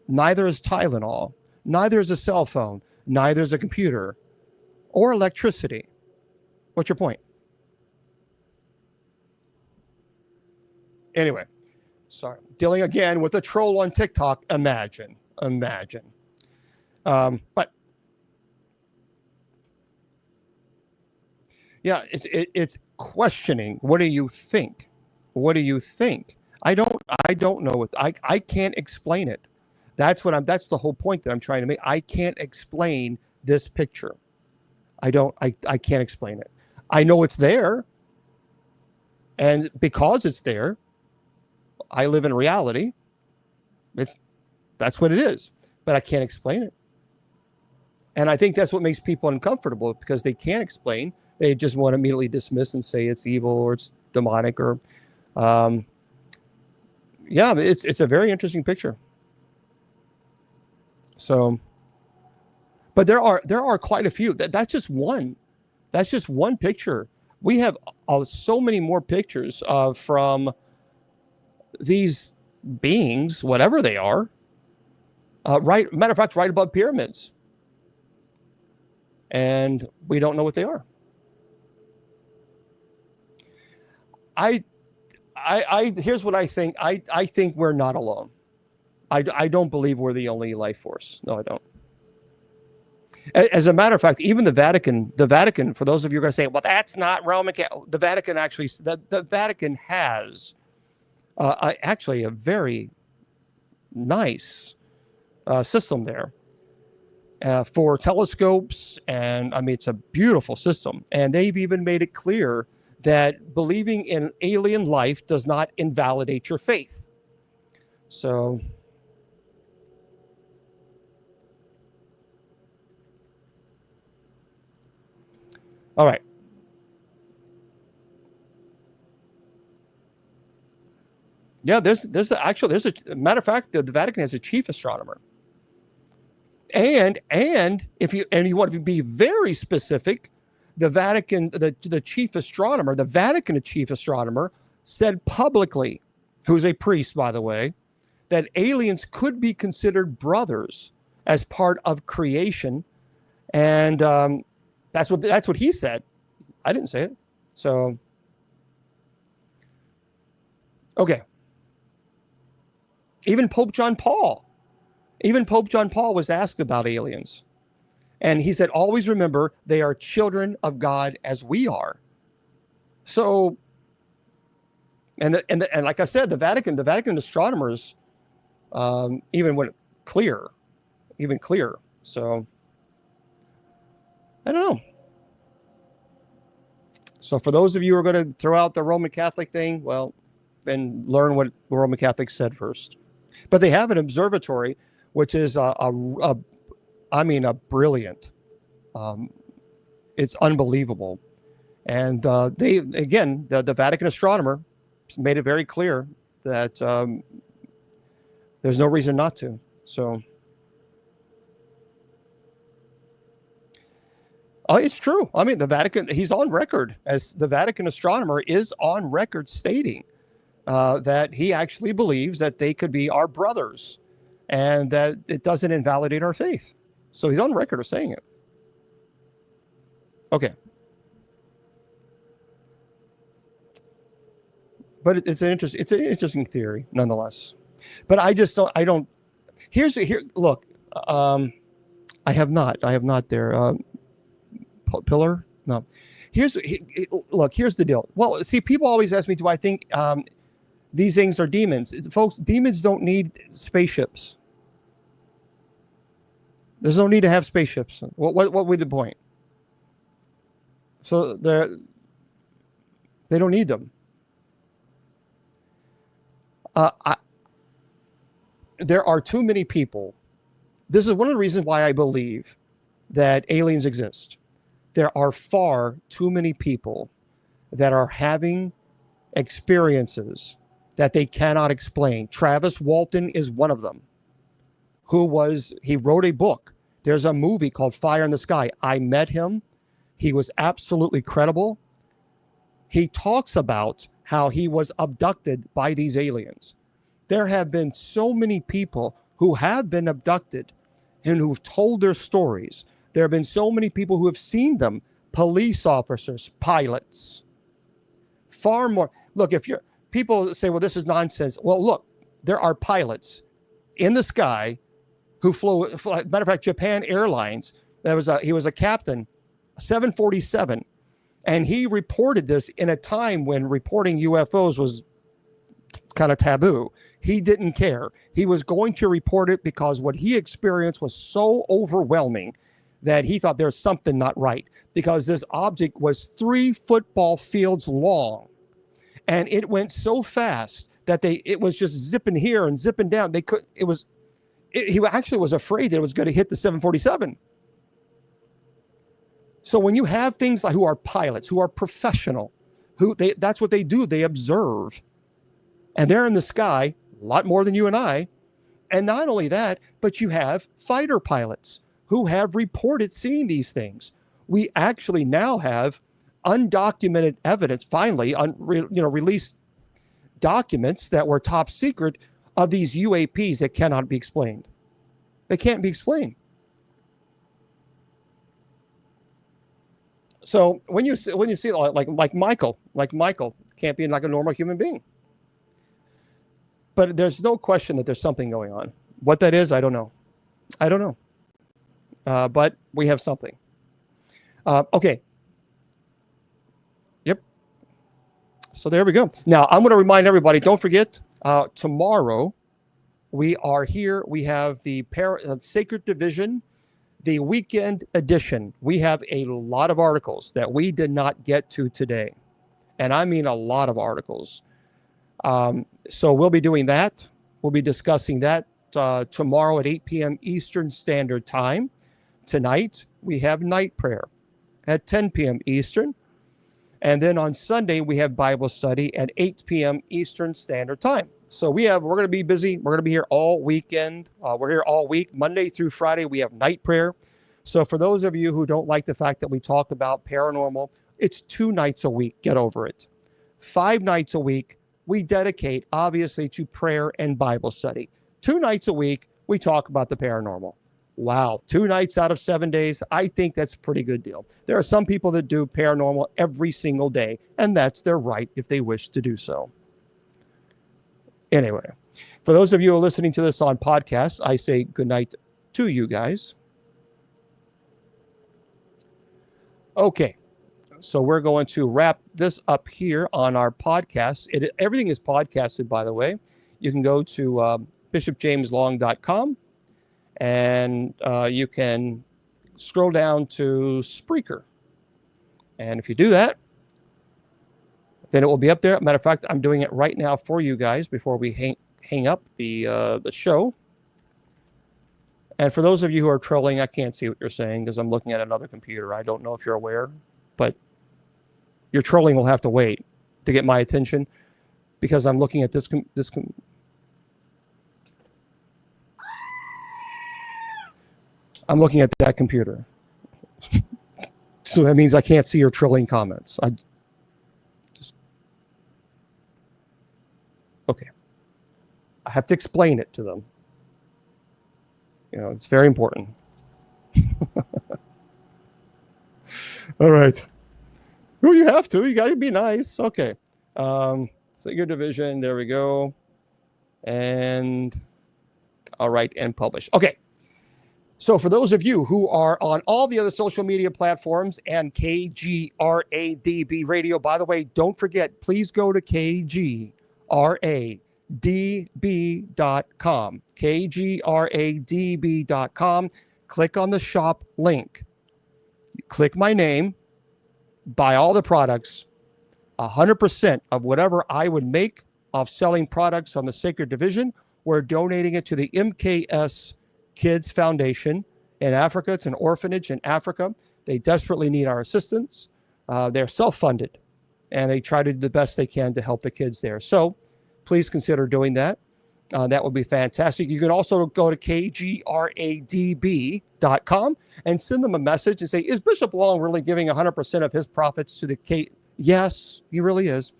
Neither is Tylenol. Neither is a cell phone. Neither is a computer or electricity. What's your point? Anyway, sorry. Dealing again with a troll on TikTok. Imagine. But Yeah, it's questioning. What do you think? What do you think? I don't know what I can't explain it. That's the whole point that I'm trying to make. I can't explain this picture. I can't explain it. I know it's there, and because it's there, I live in reality. It's That's what it is. But I can't explain it. And I think that's what makes people uncomfortable, because they can't explain. They just want to immediately dismiss and say it's evil or it's demonic or, um, yeah, it's a very interesting picture. So, but there are quite a few. That's just one. That's just one picture. We have so many more pictures from these beings, whatever they are. Right, matter of fact, right above pyramids, and we don't know what they are. I, here's what I think. I think we're not alone. I don't believe we're the only life force. No, I don't. As a matter of fact, even the Vatican, for those of you who are going to say, well, that's not Roman Catholic, the Vatican actually, the Vatican has actually a very nice system there for telescopes. And I mean, it's a beautiful system. And they've even made it clear that believing in alien life does not invalidate your faith. So, all right. Yeah, there's a matter of fact, the Vatican has a chief astronomer. And if you want to be very specific, the Vatican, the chief astronomer, the Vatican chief astronomer said publicly, who's a priest, by the way, that aliens could be considered brothers as part of creation. And that's what he said. I didn't say it. So, okay. Even Pope John Paul was asked about aliens. And he said, always remember, they are children of God as we are. So, and like I said, the Vatican astronomers even went clear, even clearer. So, I don't know. So for those of you who are going to throw out the Roman Catholic thing, well, then learn what the Roman Catholics said first. But they have an observatory, which is a brilliant. It's unbelievable. And the Vatican astronomer made it very clear that there's no reason not to. So, it's true. I mean, the Vatican, he's on record as the Vatican astronomer is on record stating that he actually believes that they could be our brothers and that it doesn't invalidate our faith. So he's on record of saying it. Okay. But it's an interesting theory nonetheless. But look, I have not there. Pillar? No. Here's the deal. Well, see, people always ask me, do I think these things are demons? Folks, demons don't need spaceships. There's no need to have spaceships. What would be the point? So they don't need them. There are too many people. This is one of the reasons why I believe that aliens exist. There are far too many people that are having experiences that they cannot explain. Travis Walton is one of them. He wrote a book. There's a movie called Fire in the Sky. I met him. He was absolutely credible. He talks about how he was abducted by these aliens. There have been so many people who have been abducted and who've told their stories. There have been so many people who have seen them, police officers, pilots, far more. Look, people say, well, this is nonsense. Well, look, there are pilots in the sky who flew, matter of fact, Japan Airlines, he was a captain, 747. And he reported this in a time when reporting UFOs was kind of taboo. He didn't care. He was going to report it because what he experienced was so overwhelming that he thought there's something not right, because this object was 3 football fields long, and it went so fast that it was just zipping here and zipping down. He actually was afraid that it was going to hit the 747. So when you have things like who are pilots, who are professional, that's what they do. They observe, and they're in the sky a lot more than you and I. And not only that, but you have fighter pilots who have reported seeing these things. We actually now have undocumented evidence, finally, released documents that were top secret of these UAPs that cannot be explained. They can't be explained. So when you see like Michael can't be like a normal human being. But there's no question that there's something going on. What that is, I don't know. But we have something. Okay. Yep. So there we go. Now, I'm going to remind everybody, don't forget, tomorrow we are here. We have the Sacred Division, the weekend edition. We have a lot of articles that we did not get to today. And I mean a lot of articles. So we'll be doing that. We'll be discussing that tomorrow at 8 p.m. Eastern Standard Time. Tonight, we have night prayer at 10 p.m. Eastern. And then on Sunday, we have Bible study at 8 p.m. Eastern Standard Time. So we're going to be busy. We're going to be here all weekend. We're here all week. Monday through Friday, we have night prayer. So for those of you who don't like the fact that we talk about paranormal, it's 2 nights a week. Get over it. 5 nights a week, we dedicate, obviously, to prayer and Bible study. 2 nights a week, we talk about the paranormal. Wow, 2 nights out of 7 days, I think that's a pretty good deal. There are some people that do paranormal every single day, and that's their right if they wish to do so. Anyway, for those of you who are listening to this on podcasts, I say good night to you guys. Okay, so we're going to wrap this up here on our podcast. Everything is podcasted, by the way. You can go to bishopjameslong.com. And you can scroll down to Spreaker. And if you do that, then it will be up there. Matter of fact, I'm doing it right now for you guys before we hang up the show. And for those of you who are trolling, I can't see what you're saying because I'm looking at another computer. I don't know if you're aware, but your trolling will have to wait to get my attention because I'm looking at this I'm looking at that computer. So that means I can't see your trilling comments. Okay. I have to explain it to them. It's very important. All right. Well, you have to. You got to be nice. Okay. So your division. There we go. And all right. And publish. Okay. So for those of you who are on all the other social media platforms and KGRADB radio, by the way, don't forget, please go to KGRADB.com. KGRADB.com. Click on the shop link. Click my name. Buy all the products. 100% of whatever I would make off selling products on the Sacred Division, we're donating it to the MKS Kids Foundation in Africa. It's an orphanage in Africa. They desperately need our assistance. They're self-funded, and they try to do the best they can to help the kids there. So please consider doing that. That would be fantastic. You can also go to kgradb.com and send them a message and say, is Bishop Long really giving 100% of his profits to the K? Yes, he really is.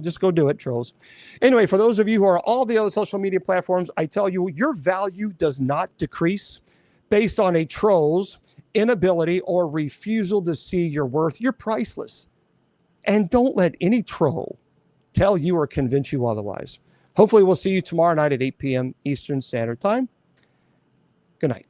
Just go do it, trolls. Anyway, for those of you who are on all the other social media platforms, I tell you, your value does not decrease based on a troll's inability or refusal to see your worth. You're priceless. And don't let any troll tell you or convince you otherwise. Hopefully, we'll see you tomorrow night at 8 p.m. Eastern Standard Time. Good night.